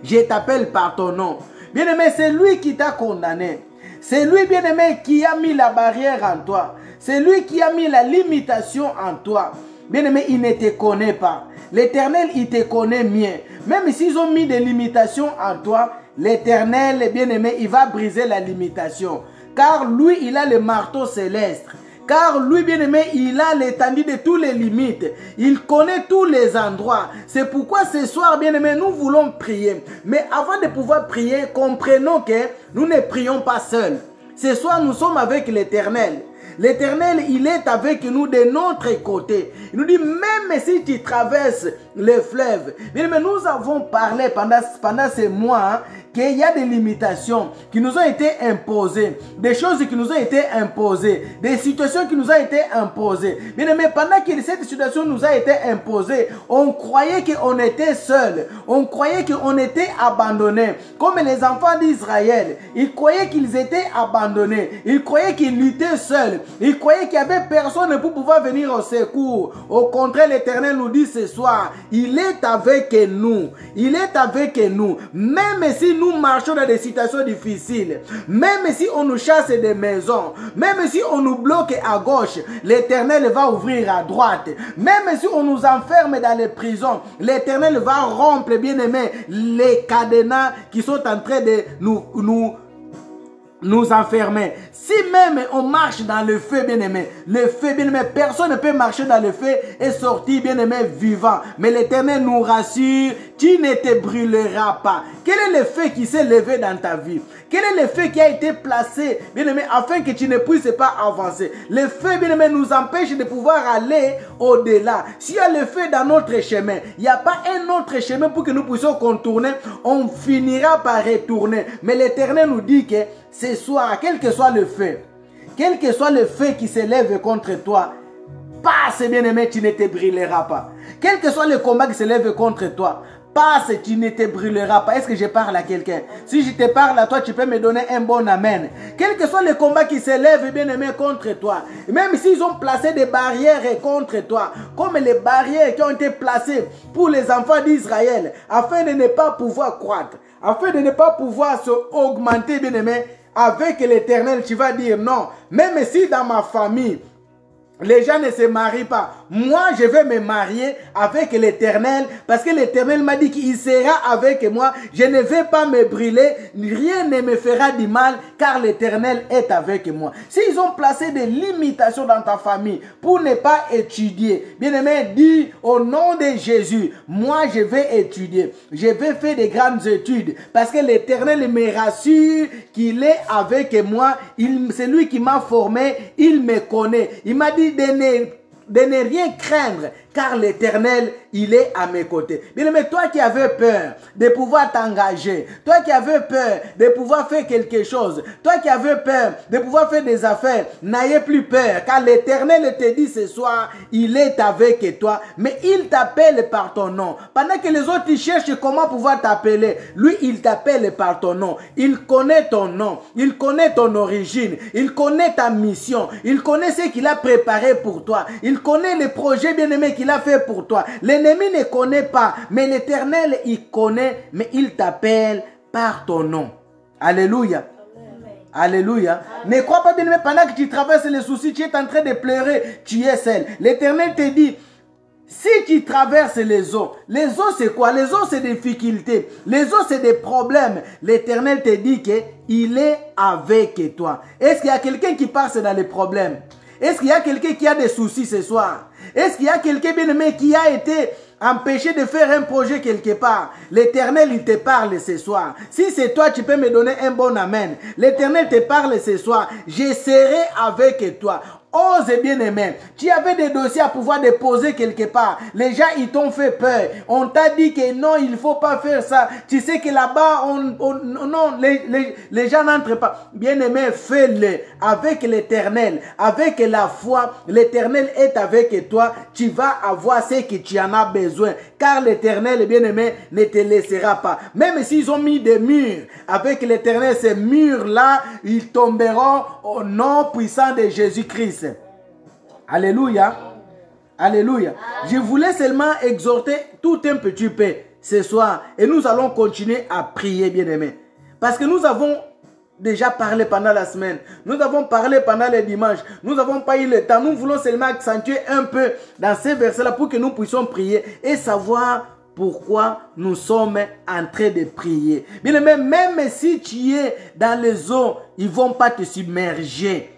je t'appelle par ton nom. Bien-aimé, c'est lui qui t'a condamné. C'est lui, bien-aimé, qui a mis la barrière en toi. C'est lui qui a mis la limitation en toi. Bien-aimé, il ne te connaît pas. L'Éternel, il te connaît mieux. Même s'ils ont mis des limitations en toi, l'Éternel, bien-aimé, il va briser la limitation. Car lui, il a le marteau céleste. Car lui, bien-aimé, il a l'étendue de toutes les limites. Il connaît tous les endroits. C'est pourquoi ce soir, bien-aimé, nous voulons prier. Mais avant de pouvoir prier, comprenons que nous ne prions pas seuls. Ce soir, nous sommes avec l'Éternel. L'Éternel, il est avec nous de notre côté. Il nous dit, même si tu traverses les fleuves. Mais nous avons parlé pendant ces mois qu'il y a des limitations qui nous ont été imposées. Des choses qui nous ont été imposées. Des situations qui nous ont été imposées. Mais pendant que cette situation nous a été imposée, on croyait qu'on était seul. On croyait qu'on était abandonné. Comme les enfants d'Israël. Ils croyaient qu'ils étaient abandonnés. Ils croyaient qu'ils luttaient seuls. Ils croyaient qu'il n'y avait personne pour pouvoir venir au secours. Au contraire, l'Éternel nous dit ce soir, il est avec nous. Il est avec nous. Même si nous marchons dans des situations difficiles, même si on nous chasse des maisons, même si on nous bloque à gauche, l'Éternel va ouvrir à droite. Même si on nous enferme dans les prisons, l'Éternel va rompre, bien aimé, les cadenas qui sont en train de nous nous enfermer. Si même on marche dans le feu, bien-aimé, le feu, bien-aimé, personne ne peut marcher dans le feu et sortir, bien-aimé, vivant. Mais l'Éternel nous rassure, tu ne te brûleras pas. Quel est le feu qui s'est levé dans ta vie? Quel est le feu qui a été placé, bien-aimé, afin que tu ne puisses pas avancer? Le feu, bien-aimé, nous empêche de pouvoir aller au-delà. S'il y a le feu dans notre chemin, il n'y a pas un autre chemin pour que nous puissions contourner. On finira par retourner. Mais l'Éternel nous dit que ce soir, quel que soit le feu qui s'élève contre toi, passe, bien-aimé, tu ne te brûleras pas. Quel que soit le combat qui s'élève contre toi, passe, tu ne te brûleras pas. Est-ce que je parle à quelqu'un? Si je te parle à toi, tu peux me donner un bon amen. Quel que soit le combat qui s'élève, bien-aimé, contre toi, même s'ils ont placé des barrières contre toi, comme les barrières qui ont été placées pour les enfants d'Israël, afin de ne pas pouvoir croître, afin de ne pas pouvoir se augmenter, bien-aimé, avec l'Éternel, tu vas dire non. Même si dans ma famille, les gens ne se marient pas, moi je vais me marier avec l'Éternel, parce que l'Éternel m'a dit qu'il sera avec moi. Je ne vais pas me brûler, rien ne me fera du mal, car l'Éternel est avec moi. S'ils ont placé des limitations dans ta famille pour ne pas étudier, bien-aimé, dis au nom de Jésus, moi je vais étudier, je vais faire des grandes études, parce que l'Éternel me rassure qu'il est avec moi. C'est lui qui m'a formé, il me connaît. Il m'a dit de ne rien craindre, car l'Éternel, il est à mes côtés. Bien-aimé, toi qui avais peur de pouvoir t'engager, toi qui avais peur de pouvoir faire quelque chose, toi qui avais peur de pouvoir faire des affaires, n'ayez plus peur, car l'Éternel te dit ce soir, il est avec toi, mais il t'appelle par ton nom. Pendant que les autres ils cherchent comment pouvoir t'appeler, lui, il t'appelle par ton nom. Il connaît ton nom, il connaît ton origine, il connaît ta mission, il connaît ce qu'il a préparé pour toi, il connaît les projets bien-aimés qu'il a fait pour toi. L'ennemi ne connaît pas, mais l'Éternel, il connaît, mais il t'appelle par ton nom. Alléluia. Alléluia. Ne crois pas, bien-aimé, pendant que tu traverses les soucis, tu es en train de pleurer, tu es seul. L'Éternel te dit, si tu traverses les eaux c'est quoi? Les eaux c'est des difficultés, les eaux c'est des problèmes. L'Éternel te dit qu'il est avec toi. Est-ce qu'il y a quelqu'un qui passe dans les problèmes? Est-ce qu'il y a quelqu'un qui a des soucis ce soir? Est-ce qu'il y a quelqu'un, bien-aimé, qui a été empêché de faire un projet quelque part? L'Éternel, il te parle ce soir. Si c'est toi, tu peux me donner un bon amen. L'Éternel te parle ce soir. Je serai avec toi. Ose, bien-aimé. Tu avais des dossiers à pouvoir déposer quelque part. Les gens, ils t'ont fait peur. On t'a dit que non, il ne faut pas faire ça. Tu sais que là-bas, non, les gens n'entrent pas. Bien-aimé, fais-le avec l'Éternel. Avec la foi, l'Éternel est avec toi. Tu vas avoir ce que tu en as besoin. Car l'Éternel, bien-aimé, ne te laissera pas. Même s'ils ont mis des murs, avec l'Éternel, ces murs-là, ils tomberont au nom puissant de Jésus-Christ. Alléluia. Alléluia. Je voulais seulement exhorter tout un petit peu ce soir. Et nous allons continuer à prier, bien-aimés. Parce que nous avons déjà parlé pendant la semaine. Nous avons parlé pendant les dimanches. Nous n'avons pas eu le temps. Nous voulons seulement accentuer un peu dans ces versets-là pour que nous puissions prier et savoir pourquoi nous sommes en train de prier. Bien-aimé, même si tu es dans les eaux, ils ne vont pas te submerger.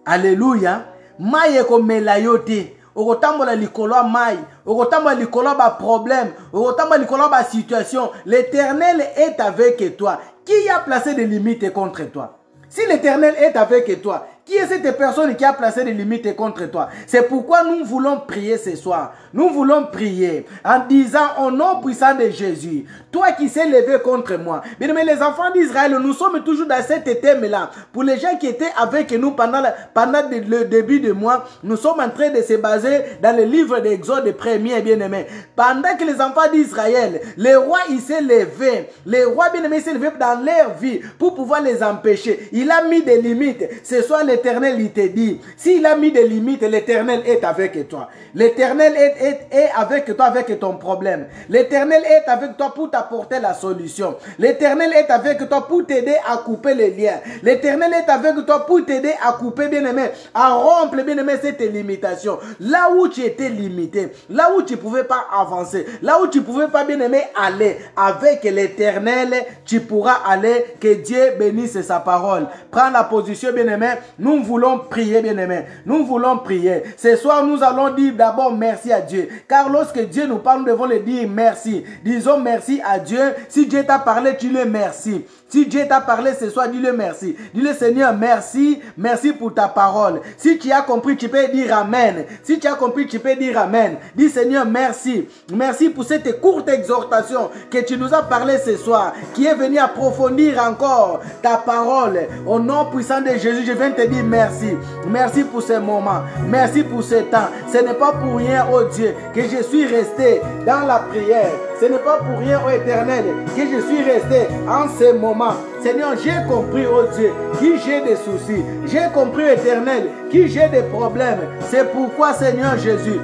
Alléluia. Maye ko melayote. Okotambola likolo mai. Okotambola likolo ba problème. Okotambola likolo ba situation. L'Éternel est avec toi. Qui a placé des limites contre toi? Si l'Éternel est avec toi, qui est cette personne qui a placé des limites contre toi? C'est pourquoi nous voulons prier ce soir. Nous voulons prier en disant au nom puissant de Jésus, toi qui s'est levé contre moi. Bien, mais les enfants d'Israël, nous sommes toujours dans cet thème-là. Pour les gens qui étaient avec nous pendant le début du mois, nous sommes en train de se baser dans le livre d'Exode premier, bien-aimé. Pendant que les enfants d'Israël, les rois, ils s'est levé. Les rois, bien-aimés, s'est levé dans leur vie pour pouvoir les empêcher. Il a mis des limites. Ce soit l'Éternel, il te dit, s'il a mis des limites, l'Éternel est avec toi. L'Éternel est avec toi, avec ton problème. L'Éternel est avec toi pour t'apporter la solution. L'Éternel est avec toi pour t'aider à couper les liens. L'Éternel est avec toi pour t'aider à couper, bien-aimé, à rompre, bien-aimé, cette limitation. Là où tu étais limité, là où tu ne pouvais pas avancer, là où tu ne pouvais pas, bien-aimé, aller, avec l'Éternel, tu pourras aller. Que Dieu bénisse sa parole. Prends la position, bien-aimé. Nous voulons prier, bien-aimé. Nous voulons prier. Ce soir, nous allons dire d'abord merci à Dieu. Car lorsque Dieu nous parle, nous devons le dire merci. Disons merci à Dieu. Si Dieu t'a parlé, tu le merci. Si Dieu t'a parlé ce soir, dis-le merci. Dis-le Seigneur, merci. Merci pour ta parole. Si tu as compris, tu peux dire Amen. Si tu as compris, tu peux dire Amen. Dis Seigneur, merci. Merci pour cette courte exhortation que tu nous as parlé ce soir, qui est venue approfondir encore ta parole. Au nom puissant de Jésus, je viens te dire merci. Merci pour ce moment. Merci pour ce temps. Ce n'est pas pour rien, oh Dieu, que je suis resté dans la prière. Ce n'est pas pour rien, oh Éternel, que je suis resté en ce moment. Seigneur, j'ai compris, oh Dieu, qui j'ai des soucis. J'ai compris, Éternel, qui j'ai des problèmes. C'est pourquoi, Seigneur Jésus,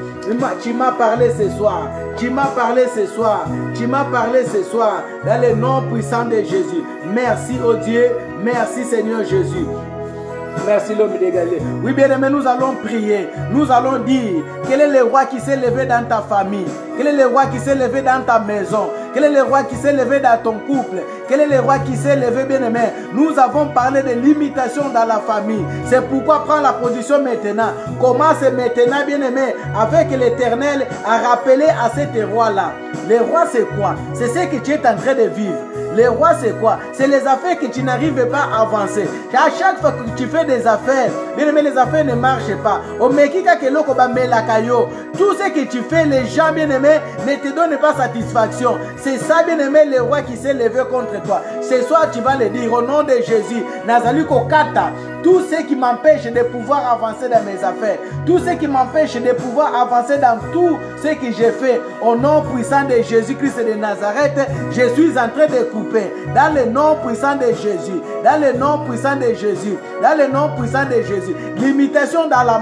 tu m'as parlé ce soir. Tu m'as parlé ce soir. Tu m'as parlé ce soir. Dans le nom puissant de Jésus. Merci, oh Dieu. Merci, Seigneur Jésus. Merci l'homme dégagé. Oui, bien aimé, nous allons prier. Nous allons dire quel est le roi qui s'est levé dans ta famille. Quel est le roi qui s'est levé dans ta maison. Quel est le roi qui s'est levé dans ton couple. Quel est le roi qui s'est levé, bien aimé. Nous avons parlé de limitation dans la famille. C'est pourquoi prends la position maintenant. Commence maintenant, bien aimé, avec l'Éternel à rappeler à cet roi-là. Le roi, c'est quoi? C'est ce que tu es en train de vivre. Le roi, c'est quoi? C'est les affaires que tu n'arrives pas à avancer. À chaque fois que tu fais des affaires, bien aimé, les affaires ne marchent pas. Tout ce que tu fais, les gens, bien aimés, ne te donnent pas satisfaction. C'est ça, bien aimé, le roi qui s'est levé contre toi. Ce soir, tu vas le dire au nom de Jésus. Nazali Kokata. Tout ce qui m'empêche de pouvoir avancer dans mes affaires, tout ce qui m'empêche de pouvoir avancer dans tout ce que j'ai fait, au nom puissant de Jésus-Christ de Nazareth, je suis en train de couper. Dans le nom puissant de Jésus, dans le nom puissant de Jésus, dans le nom puissant de Jésus. Limitation dans la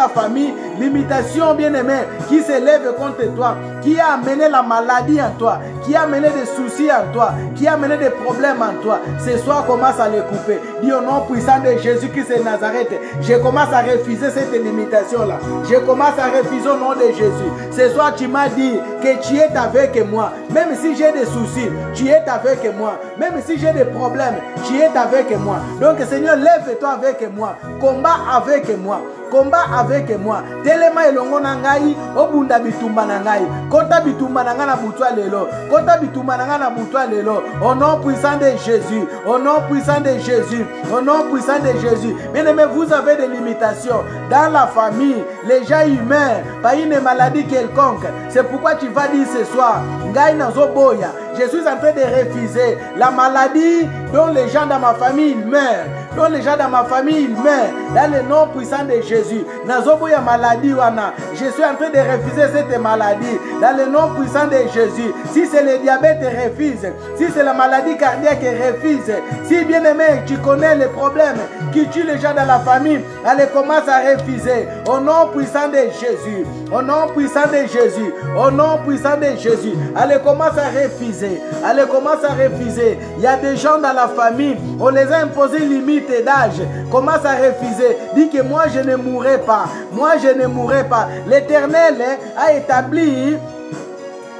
famille, limitation, bien-aimé, qui s'élève contre toi, qui a amené la maladie en toi, qui a amené des soucis en toi, qui a amené des problèmes en toi. Ce soir, commence à les couper. Dis au nom puissant de Jésus-Christ de Nazareth, je commence à refuser cette limitation-là. Je commence à refuser au nom de Jésus. Ce soir, tu m'as dit que tu es avec moi. Même si j'ai des soucis, tu es avec moi. Même si j'ai des problèmes, tu es avec moi. Donc, Seigneur, lève-toi avec moi. Combat avec moi. Combat avec moi. Telema elongo na ngai, obunda bitumba na ngai. Kota bitumba na nga na butwa lelo. Kota bitumba na nga na butwa lelo. Au nom puissant de Jésus. Au nom puissant de Jésus. Au nom puissant de Jésus. Bien aimé, vous avez des limitations dans la famille, les gens humains, par une maladie quelconque. C'est pourquoi tu vas dire ce soir, ngai nazo boya. Je suis en train de refuser la maladie dont les gens dans ma famille meurent. Dont les gens dans ma famille meurent. Dans le nom puissant de Jésus. Nazoboya maladie wana. Je suis en train de refuser cette maladie. Dans le nom puissant de Jésus. Si c'est le diabète, refuse. Si c'est la maladie cardiaque, refuse. Si bien aimé, tu connais les problèmes qui tuent les gens dans la famille, allez, commence à refuser. Au nom puissant de Jésus. Au nom puissant de Jésus. Au nom puissant de Jésus. Allez, commence à refuser. Allez, commence à refuser. Il y a des gens dans la famille, on les a imposé limite d'âge. Commence à refuser. Dis que moi je ne mourrai pas. Moi je ne mourrai pas. L'Éternel a établi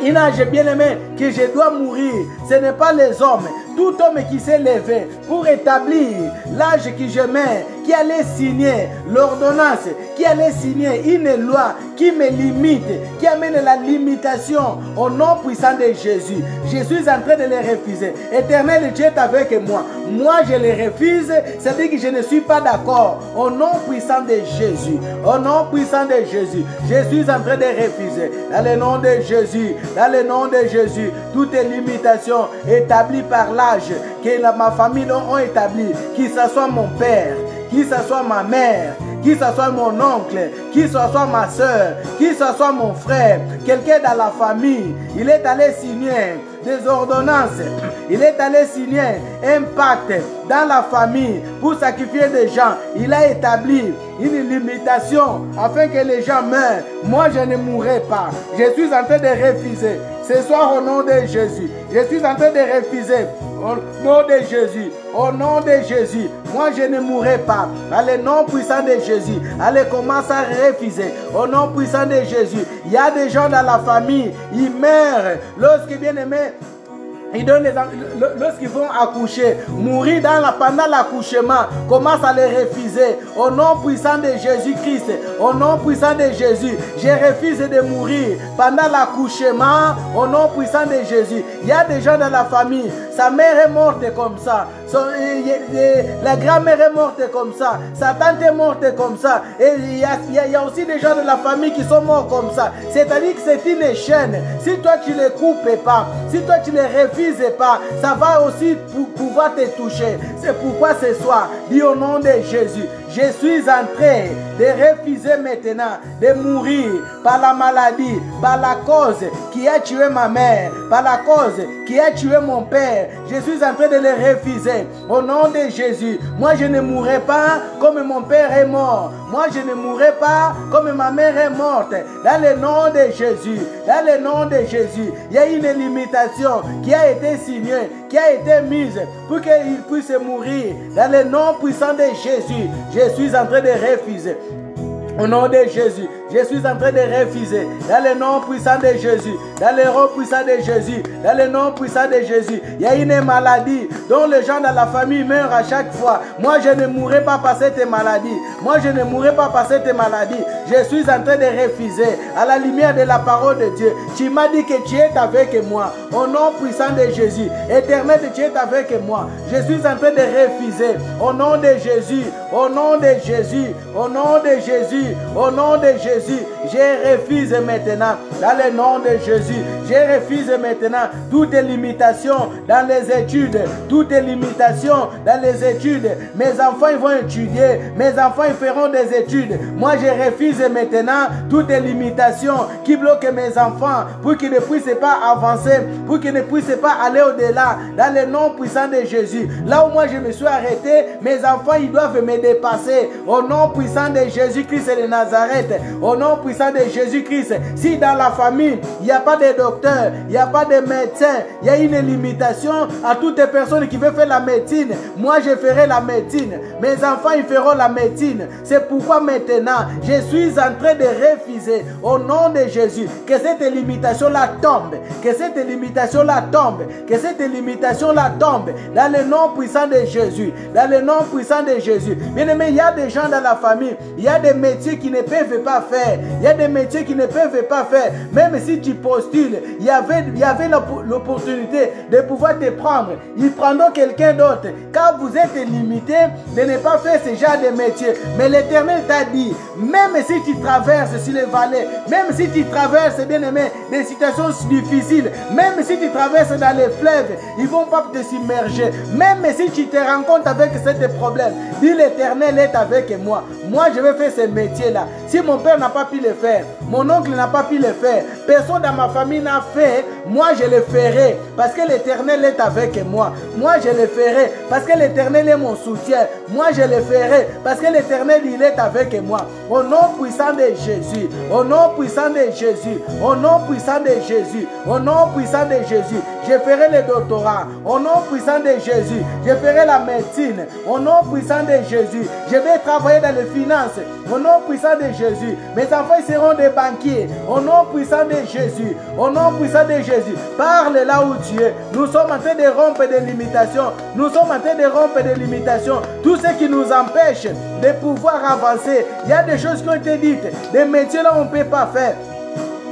un âge bien aimé que je dois mourir. Ce n'est pas les hommes. Tout homme qui s'est levé pour établir l'âge que je mets, qui allait signer l'ordonnance, qui allait signer une loi qui me limite, qui amène la limitation au nom puissant de Jésus. Je suis en train de les refuser. Éternel, tu es avec moi. Moi, je les refuse. C'est-à-dire que je ne suis pas d'accord. Au nom puissant de Jésus. Au nom puissant de Jésus. Je suis en train de refuser. Dans le nom de Jésus. Dans le nom de Jésus. Toutes les limitations établies par l'âge que ma famille ont établi, qu'il soit mon père, qu'il soit ma mère, qu'il soit mon oncle, qu'il soit ma soeur, qu'il soit mon frère, quelqu'un dans la famille, il est allé signer des ordonnances. Il est allé signer un pacte dans la famille pour sacrifier des gens. Il a établi une limitation afin que les gens meurent. Moi, je ne mourrai pas. Je suis en train de refuser. Ce soir, au nom de Jésus, je suis en train de refuser. Au nom de Jésus, au nom de Jésus, moi je ne mourrai pas. Dans le nom puissant de Jésus, allez, commence à refuser. Au nom puissant de Jésus, il y a des gens dans la famille, ils meurent. Lorsque bien aimé, lorsqu'ils vont accoucher, mourir pendant l'accouchement, commence à les refuser. Au nom puissant de Jésus-Christ, au nom puissant de Jésus, je refuse de mourir pendant l'accouchement. Au nom puissant de Jésus, il y a des gens dans la famille, sa mère est morte comme ça, la grand-mère est morte comme ça, sa tante est morte comme ça, et il y a aussi des gens de la famille qui sont morts comme ça. C'est-à-dire que c'est une chaîne. Si toi tu ne les coupes pas, si toi tu les refuses pas, ça va aussi pouvoir te toucher. C'est pourquoi ce soir, dis au nom de Jésus, je suis en train de refuser maintenant de mourir par la maladie, par la cause qui a tué ma mère, par la cause qui a tué mon père. Je suis en train de les refuser. Au nom de Jésus, moi je ne mourrai pas comme mon père est mort. Moi je ne mourrai pas comme ma mère est morte. Dans le nom de Jésus, dans le nom de Jésus, il y a une limitation qui a été signée, qui a été mise pour qu'il puisse mourir. Dans le nom puissant de Jésus, je suis en train de refuser. Au nom de Jésus, je suis en train de refuser. Dans le nom puissant de Jésus, dans le nom puissant de Jésus, dans le nom puissant de Jésus, il y a une maladie dont les gens dans la famille meurent à chaque fois. Moi, je ne mourrai pas par cette maladie. Moi, je ne mourrai pas par cette maladie. Je suis en train de refuser à la lumière de la parole de Dieu. Tu m'as dit que tu es avec moi. Au nom puissant de Jésus, éternel, tu es avec moi. Je suis en train de refuser. Au nom de Jésus, au nom de Jésus, au nom de Jésus. Au nom de Jésus, je refuse maintenant, dans le nom de Jésus, je refuse maintenant toutes les limitations dans les études, toutes les limitations dans les études. Mes enfants ils vont étudier, mes enfants ils feront des études. Moi je refuse maintenant toutes les limitations qui bloquent mes enfants pour qu'ils ne puissent pas avancer, pour qu'ils ne puissent pas aller au-delà, dans le nom puissant de Jésus. Là où moi je me suis arrêté, mes enfants ils doivent me dépasser. Au nom puissant de Jésus-Christ de Nazareth, au nom puissant de Jésus-Christ. Si dans la famille il n'y a pas de docteur, il n'y a pas de médecin, il y a une limitation à toutes les personnes qui veulent faire la médecine. Moi je ferai la médecine, mes enfants ils feront la médecine. C'est pourquoi maintenant je suis en train de refuser au nom de Jésus que cette limitation là tombe, que cette limitation là tombe, que cette limitation là tombe dans le nom puissant de Jésus, dans le nom puissant de Jésus. Bien aimé, il y a des gens dans la famille, il y a des métiers qui ne peuvent pas faire. Il y a des métiers qui ne peuvent pas faire. Même si tu postules, il y avait l'opportunité de pouvoir te prendre. Ils prendront quelqu'un d'autre. Quand vous êtes limité de ne pas faire ce genre de métier. Mais l'Éternel t'a dit, même si tu traverses sur les vallées, même si tu traverses, bien aimé, des situations difficiles, même si tu traverses dans les fleuves, ils ne vont pas te submerger. Même si tu te rencontres avec ces problèmes, dis l'Éternel est avec moi. Moi, je vais faire ce métier-là. Si mon père n'a pas pu le faire, mon oncle n'a pas pu le faire, personne dans ma famille n'a fait, moi je le ferai parce que l'Éternel est avec moi. Moi je le ferai parce que l'Éternel est mon soutien. Moi je le ferai parce que l'Éternel il est avec moi. Au nom puissant de Jésus, au nom puissant de Jésus, au nom puissant de Jésus, au nom puissant de Jésus, je ferai le doctorat. Au nom puissant de Jésus, je ferai la médecine. Au nom puissant de Jésus, je vais travailler dans les finances. Au nom puissant de Jésus, mes enfants seront des banquiers. Au nom puissant de Jésus, au nom puissant de Jésus, parle là où tu es. Nous sommes en train de rompre des limitations. Nous sommes en train de rompre des limitations. Tout ce qui nous empêche de pouvoir avancer. Il y a des choses qui ont été dites. Des métiers là on ne peut pas faire.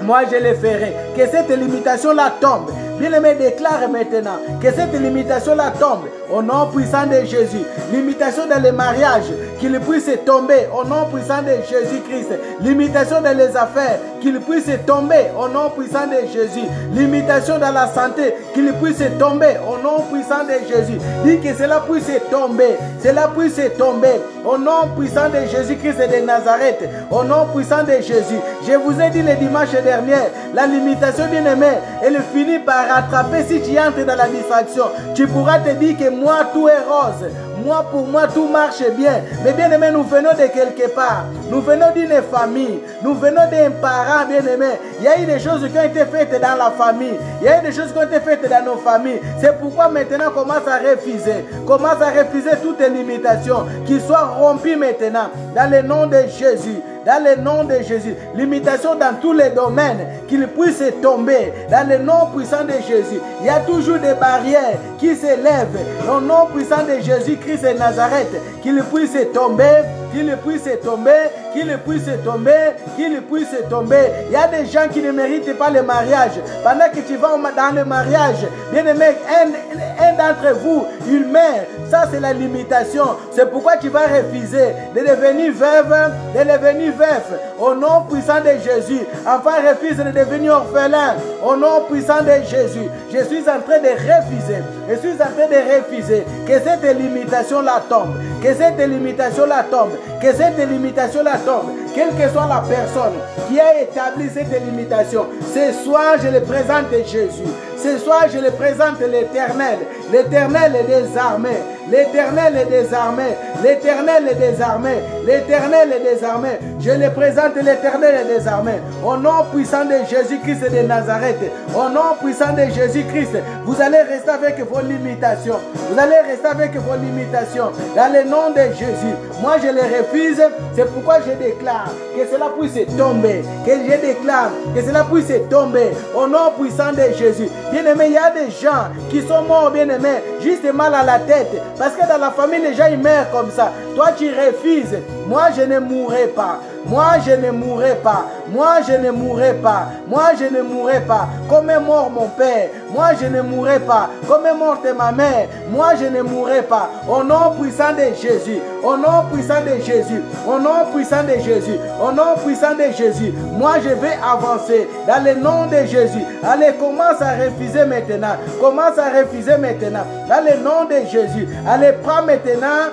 Moi je les ferai. Que cette limitation là tombe. Bien-aimé, déclare maintenant que cette limitation-là tombe. au nom puissant de Jésus. Limitation dans les mariages, qu'il puisse tomber au nom puissant de Jésus-Christ. Limitation dans les affaires, qu'il puisse tomber au nom puissant de Jésus. Limitation dans la santé, qu'il puisse tomber au nom puissant de Jésus. Dis que cela puisse tomber, cela puisse tomber au nom puissant de Jésus-Christ de Nazareth, au nom puissant de Jésus. Je vous ai dit le dimanche dernier, la limitation, bien-aimé, elle finit par rattraper si tu entres dans la distraction. Tu pourras te dire que moi tout est rose, moi pour moi tout marche bien. Mais bien aimé, nous venons de quelque part, nous venons d'une famille, nous venons d'un parent, bien aimé. Il y a eu des choses qui ont été faites dans la famille, il y a eu des choses qui ont été faites dans nos familles. C'est pourquoi maintenant commence à refuser toutes les limitations qui soient rompues maintenant dans le nom de Jésus. Dans le nom de Jésus, limitation dans tous les domaines, qu'il puisse tomber dans le nom puissant de Jésus. Il y a toujours des barrières qui s'élèvent au nom puissant de Jésus-Christ de Nazareth, qu'il puisse tomber, qu'il puisse tomber, qu'il puisse tomber, qu'il puisse tomber. Il y a des gens qui ne méritent pas le mariage. Pendant que tu vas dans le mariage, bien aimé, un d'entre vous, il meurt. Ça, c'est la limitation. C'est pourquoi tu vas refuser de devenir veuve, de devenir veuf. Au nom puissant de Jésus. Enfin, refuse de devenir orphelin. Au nom puissant de Jésus. Je suis en train de refuser. Je suis en train de refuser que cette limitation-là tombe. Que cette limitation-là tombe. Que cette limitation-là tombe. Quelle que soit la personne qui a établi cette limitation, ce soir, je le présente Jésus. Ce soir, je le présente l'Éternel. L'Éternel des armées. L'Éternel des armées. L'Éternel des armées. L'Éternel des armées. Je le présente l'Éternel des armées. Au nom puissant de Jésus-Christ de Nazareth. Au nom puissant de Jésus-Christ. Vous allez rester avec vos limitations. Vous allez rester avec vos limitations. Dans le nom de Jésus. Moi, je les refuse. C'est pourquoi je déclare que cela puisse tomber. Que je déclare que cela puisse tomber. Au nom puissant de Jésus. Bien-aimé, il y a des gens qui sont morts, bien-aimé, juste mal à la tête. Parce que dans la famille, les gens, ils meurent comme ça. Toi, tu refuses. Moi, je ne mourrai pas. Moi, je ne mourrai pas. Moi, je ne mourrai pas. Moi, je ne mourrai pas. Comme est mort mon père. Moi, je ne mourrai pas. Comme est morte ma mère. Moi, je ne mourrai pas. Au nom puissant de Jésus. Au nom puissant de Jésus. Au nom puissant de Jésus. Au nom puissant de Jésus. Moi, je vais avancer dans le nom de Jésus. Allez, commence à refuser maintenant. Commence à refuser maintenant. Dans le nom de Jésus. Allez, prends maintenant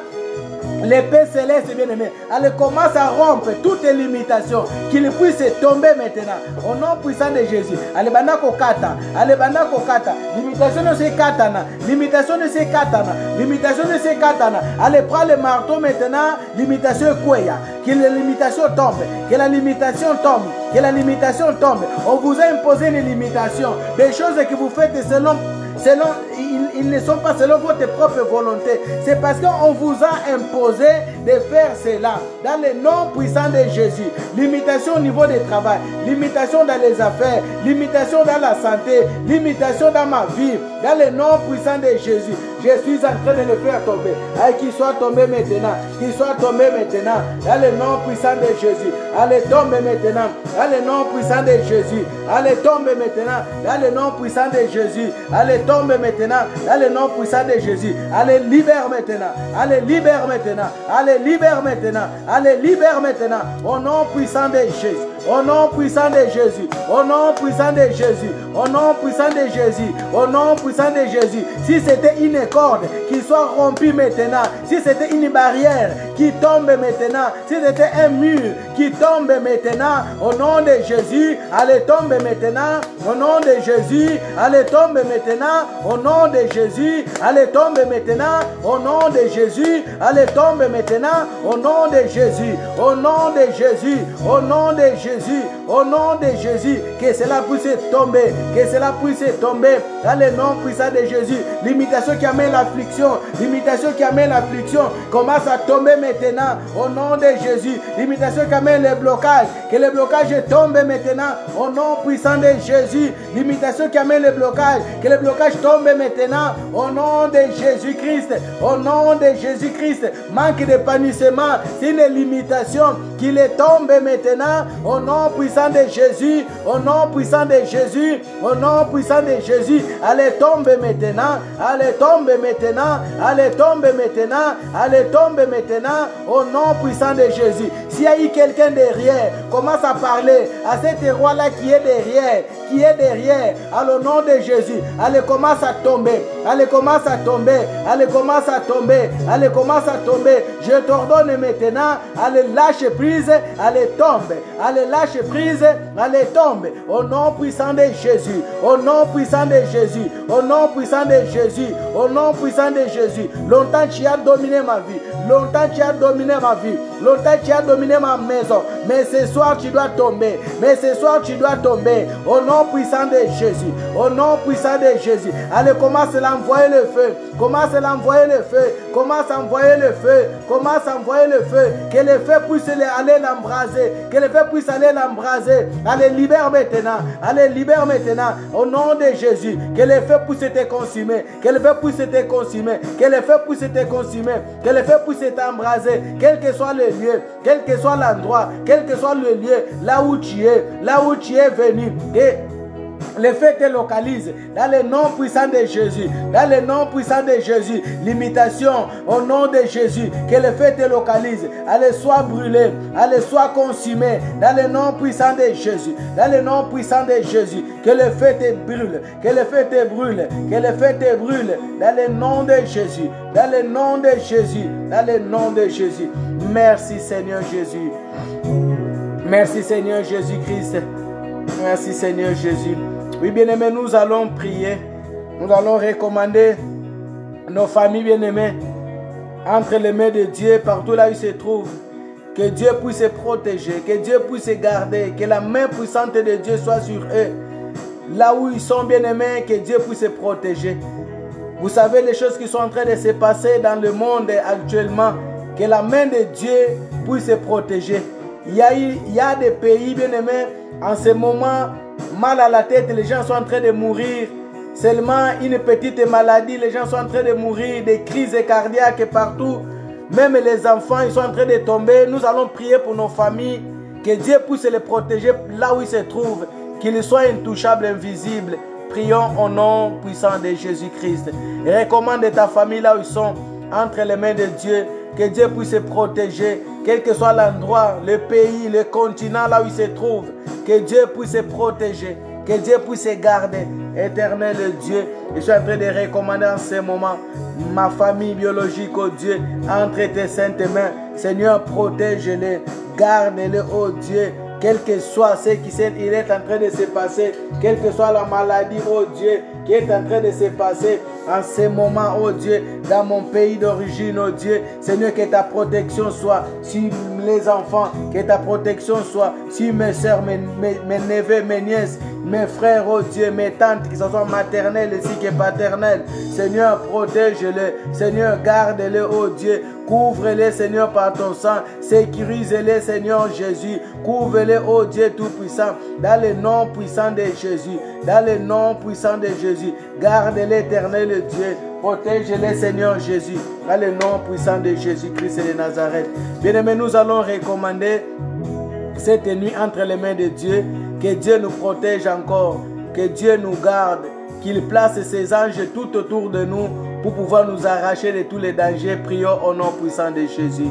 l'épée céleste, bien-aimé. Elle commence à rompre toutes les limitations, qu'il puisse tomber maintenant. Au nom puissant de Jésus. Allez, banako kata. Allez, banako kata. Limitation de ces katana. Limitation de ces katana. Limitation de ces katana. Allez, prends le marteau maintenant. Limitation kweya. Que la limitation tombe. Que la limitation tombe. Que la limitation tombe. On vous a imposé une limitation. Des choses que vous faites selon ils ne sont pas selon votre propre volonté. C'est parce qu'on vous a imposé de faire cela. Dans le nom puissant de Jésus. Limitation au niveau du travail. Limitation dans les affaires. Limitation dans la santé. Limitation dans ma vie. Dans le nom puissant de Jésus. Je suis en train de le faire tomber. Qu'il soit tombé maintenant. Qu'il soit tombé maintenant. Dans le nom puissant de Jésus. Allez, tombe maintenant. Dans le nom puissant de Jésus. Allez, tombe maintenant. Dans le nom puissant de Jésus. Allez, tombe maintenant. Dans le nom puissant de Jésus. Allez, libère maintenant. Allez, libère maintenant. Allez, libère maintenant. Allez, libère maintenant. Au nom puissant de Jésus. Au nom puissant de Jésus. Au nom puissant de Jésus. Au nom puissant de Jésus. Au nom puissant de Jésus. Si c'était une corde qui soit rompue maintenant. Si c'était une barrière qui tombe maintenant. Si c'était un mur qui tombe maintenant. Au nom de Jésus. Allez, tombe maintenant. Au nom de Jésus. Allez, tombe maintenant. Au nom de Jésus. Allez, tombe maintenant. Au nom de Jésus. Allez, tombe maintenant. Au nom de Jésus. Au nom de Jésus. Au nom de Jésus. Au nom de Jésus, que cela puisse tomber, que cela puisse tomber dans le nom puissant de Jésus. Limitation qui amène l'affliction, limitation qui amène l'affliction, commence à tomber maintenant au nom de Jésus. Limitation qui amène le blocage, que le blocage tombe maintenant au nom puissant de Jésus. Limitation qui amène le blocage, que le blocage tombe maintenant au nom de Jésus-Christ. Au nom de Jésus-Christ, manque d'épanouissement, c'est une limitation qui les tombe maintenant au nom puissant de Jésus, au nom puissant de Jésus, au nom puissant de Jésus. allez tombe maintenant, allez tombe maintenant, allez tombe maintenant, allez tombe maintenant, au nom puissant de Jésus. S'il y a eu quelqu'un derrière, commence à parler à cet roi-là qui est derrière, à le nom de Jésus, allez commence à tomber, allez commence à tomber, allez commence à tomber, allez commence à tomber. Je t'ordonne maintenant, allez lâche prise, allez tombe, allez lâche prise, allez tombe, au nom puissant de Jésus, au nom puissant de Jésus, au nom puissant de Jésus, au nom puissant de Jésus. Longtemps tu as dominé ma vie, longtemps tu as dominé ma vie, longtemps tu as dominé ma maison, mais ce soir tu dois tomber, mais ce soir tu dois tomber, au nom puissant de Jésus, au nom puissant de Jésus. Allez, commence à l'envoyer le feu, commence à l'envoyer le feu, commence à envoyer le feu, commence à envoyer le feu, que le feu puisse aller l'embraser, que le feu puisse aller l'embraser. Allez, libère maintenant, allez, libère maintenant, au nom de Jésus, que le feu puisse te consumer, que le feu puisse te consumer, que le feu puisse te consumer, que le feu puisse t'embraser, quel que soit le lieu, quel que soit l'endroit, quel que soit le lieu, là où tu es venu. Et le feu te localise dans le nom puissant de Jésus, dans le nom puissant de Jésus. L'imitation au nom de Jésus, que le feu te localise, allez soit brûlé, allez soit consumé dans le nom puissant de Jésus, dans le nom puissant de Jésus. Que le feu te brûle, que le feu te brûle, que le feu te brûle dans le nom de Jésus, dans le nom de Jésus, dans le nom de Jésus. Merci Seigneur Jésus, merci Seigneur Jésus-Christ. Merci Seigneur Jésus. Oui, bien-aimés, nous allons prier. Nous allons recommander nos familles bien-aimées entre les mains de Dieu, partout là où ils se trouvent. Que Dieu puisse se protéger, que Dieu puisse se garder, que la main puissante de Dieu soit sur eux. Là où ils sont bien-aimés, que Dieu puisse se protéger. Vous savez les choses qui sont en train de se passer dans le monde actuellement. Que la main de Dieu puisse se protéger. Il y a des pays bien-aimés. En ce moment, mal à la tête, les gens sont en train de mourir. Seulement une petite maladie, les gens sont en train de mourir, des crises cardiaques partout. Même les enfants, ils sont en train de tomber. Nous allons prier pour nos familles, que Dieu puisse les protéger là où ils se trouvent, qu'ils soient intouchables, invisibles. Prions au nom puissant de Jésus-Christ. Recommande ta famille là où ils sont, entre les mains de Dieu. Que Dieu puisse se protéger, quel que soit l'endroit, le pays, le continent là où il se trouve. Que Dieu puisse se protéger, que Dieu puisse se garder. Éternel Dieu, je suis en train de recommander en ce moment ma famille biologique, oh Dieu, entre tes saintes mains. Seigneur, protège-les, garde-les, oh Dieu. Quel que soit ce qui est en train de se passer, quelle que soit la maladie, oh Dieu, qui est en train de se passer en ce moment, oh Dieu, dans mon pays d'origine, oh Dieu, Seigneur, que ta protection soit sur les enfants, que ta protection soit sur mes soeurs, mes neveux, mes nièces, mes frères, oh Dieu, mes tantes, qui sont maternelles ainsi que paternelles. Seigneur, protège-les, Seigneur, garde-les, oh Dieu. Couvre-les, Seigneur, par ton sang. Sécurise-les, Seigneur Jésus. Couvre-les, oh Dieu Tout-Puissant. Dans le nom puissant de Jésus. Dans le nom puissant de Jésus. Garde l'Éternel Dieu. Protège-les, Seigneur Jésus. Dans le nom puissant de Jésus-Christ de Nazareth. Bien-aimés, nous allons recommander cette nuit entre les mains de Dieu. Que Dieu nous protège encore. Que Dieu nous garde. Qu'il place ses anges tout autour de nous pour pouvoir nous arracher de tous les dangers. Prions au nom puissant de Jésus.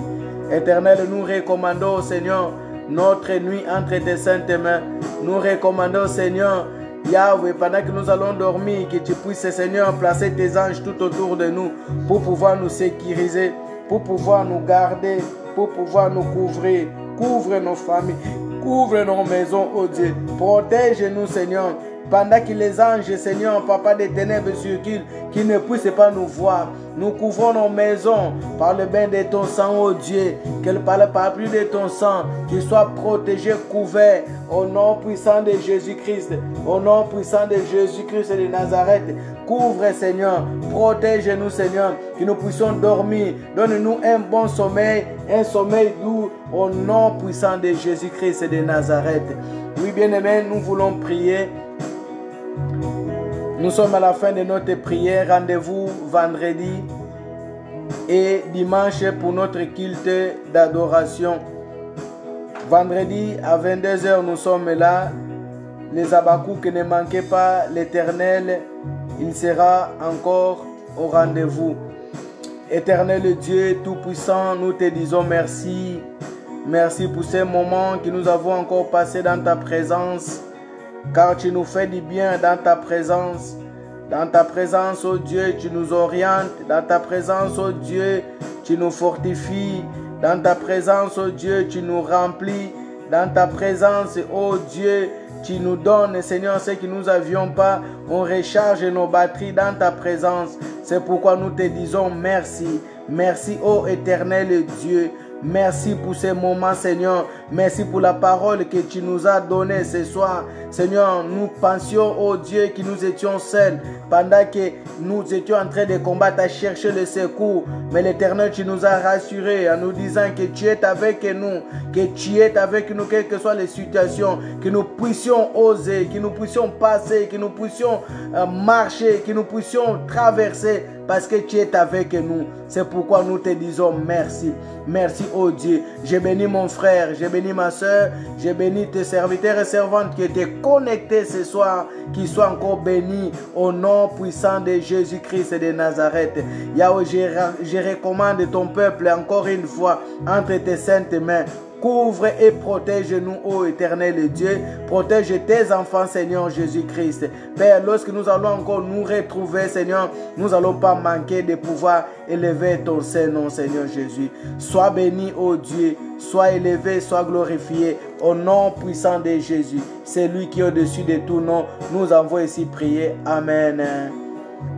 Éternel, nous recommandons, Seigneur, notre nuit entre tes saintes mains. Nous recommandons, Seigneur, Yahweh, pendant que nous allons dormir, que tu puisses, Seigneur, placer tes anges tout autour de nous pour pouvoir nous sécuriser, pour pouvoir nous garder, pour pouvoir nous couvrir. Couvre nos familles, couvre nos maisons, oh Dieu. Protège-nous, Seigneur. Pendant que les anges, Seigneur, Papa des ténèbres circulent, qu'ils ne puissent pas nous voir. Nous couvrons nos maisons par le bain de ton sang, oh Dieu. Qu'elle parle par plus de ton sang, qu'ils soient protégés, couverts, au nom puissant de Jésus-Christ. Au nom puissant de Jésus-Christ de Nazareth. Couvre, Seigneur. Protège-nous, Seigneur, que nous puissions dormir. Donne-nous un bon sommeil, un sommeil doux, au nom puissant de Jésus-Christ de Nazareth. Oui, bien-aimés, nous voulons prier. Nous sommes à la fin de notre prière. Rendez-vous vendredi et dimanche pour notre culte d'adoration. Vendredi à 22 h, nous sommes là. les Habakkuk ne manquez pas l'Éternel, il sera encore au rendez-vous. Éternel Dieu Tout-Puissant, nous te disons merci. Merci pour ces moments que nous avons encore passés dans ta présence, car tu nous fais du bien dans ta présence. Dans ta présence, oh Dieu, tu nous orientes. Dans ta présence, oh Dieu, tu nous fortifies. Dans ta présence, oh Dieu, tu nous remplis. Dans ta présence, oh Dieu, tu nous donnes, Seigneur, ce que nous n'avions pas. On recharge nos batteries dans ta présence. C'est pourquoi nous te disons merci. Merci, ô éternel Dieu. Merci pour ces moments, Seigneur. Merci pour la parole que tu nous as donnée ce soir. Seigneur, nous pensions, oh Dieu, que nous étions seuls pendant que nous étions en train de combattre, à chercher le secours. Mais l'Éternel, tu nous as rassurés en nous disant que tu es avec nous, que tu es avec nous, quelles que soient les situations, que nous puissions oser, que nous puissions passer, que nous puissions marcher, que nous puissions traverser, parce que tu es avec nous. C'est pourquoi nous te disons merci. Merci, oh Dieu. J'ai béni mon frère, j'ai béni ma soeur, j'ai béni tes serviteurs et servantes qui étaient connectés ce soir, qu'ils soient encore bénis au nom puissant de Jésus-Christ de Nazareth. Yahweh, je recommande ton peuple encore une fois entre tes saintes mains. Couvre et protège-nous, ô éternel Dieu. Protège tes enfants, Seigneur Jésus-Christ. Père, lorsque nous allons encore nous retrouver, Seigneur, nous n'allons pas manquer de pouvoir élever ton Saint-Nom, Seigneur Jésus. Sois béni, ô Dieu. Sois élevé, sois glorifié au nom puissant de Jésus. C'est lui qui est au-dessus de tout nom. Nous avons ici prié. Amen.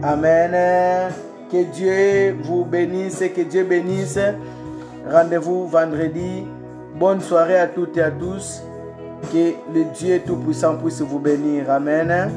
Amen. Que Dieu vous bénisse, que Dieu bénisse. Rendez-vous vendredi. Bonne soirée à toutes et à tous. Que le Dieu Tout-Puissant puisse vous bénir. Amen.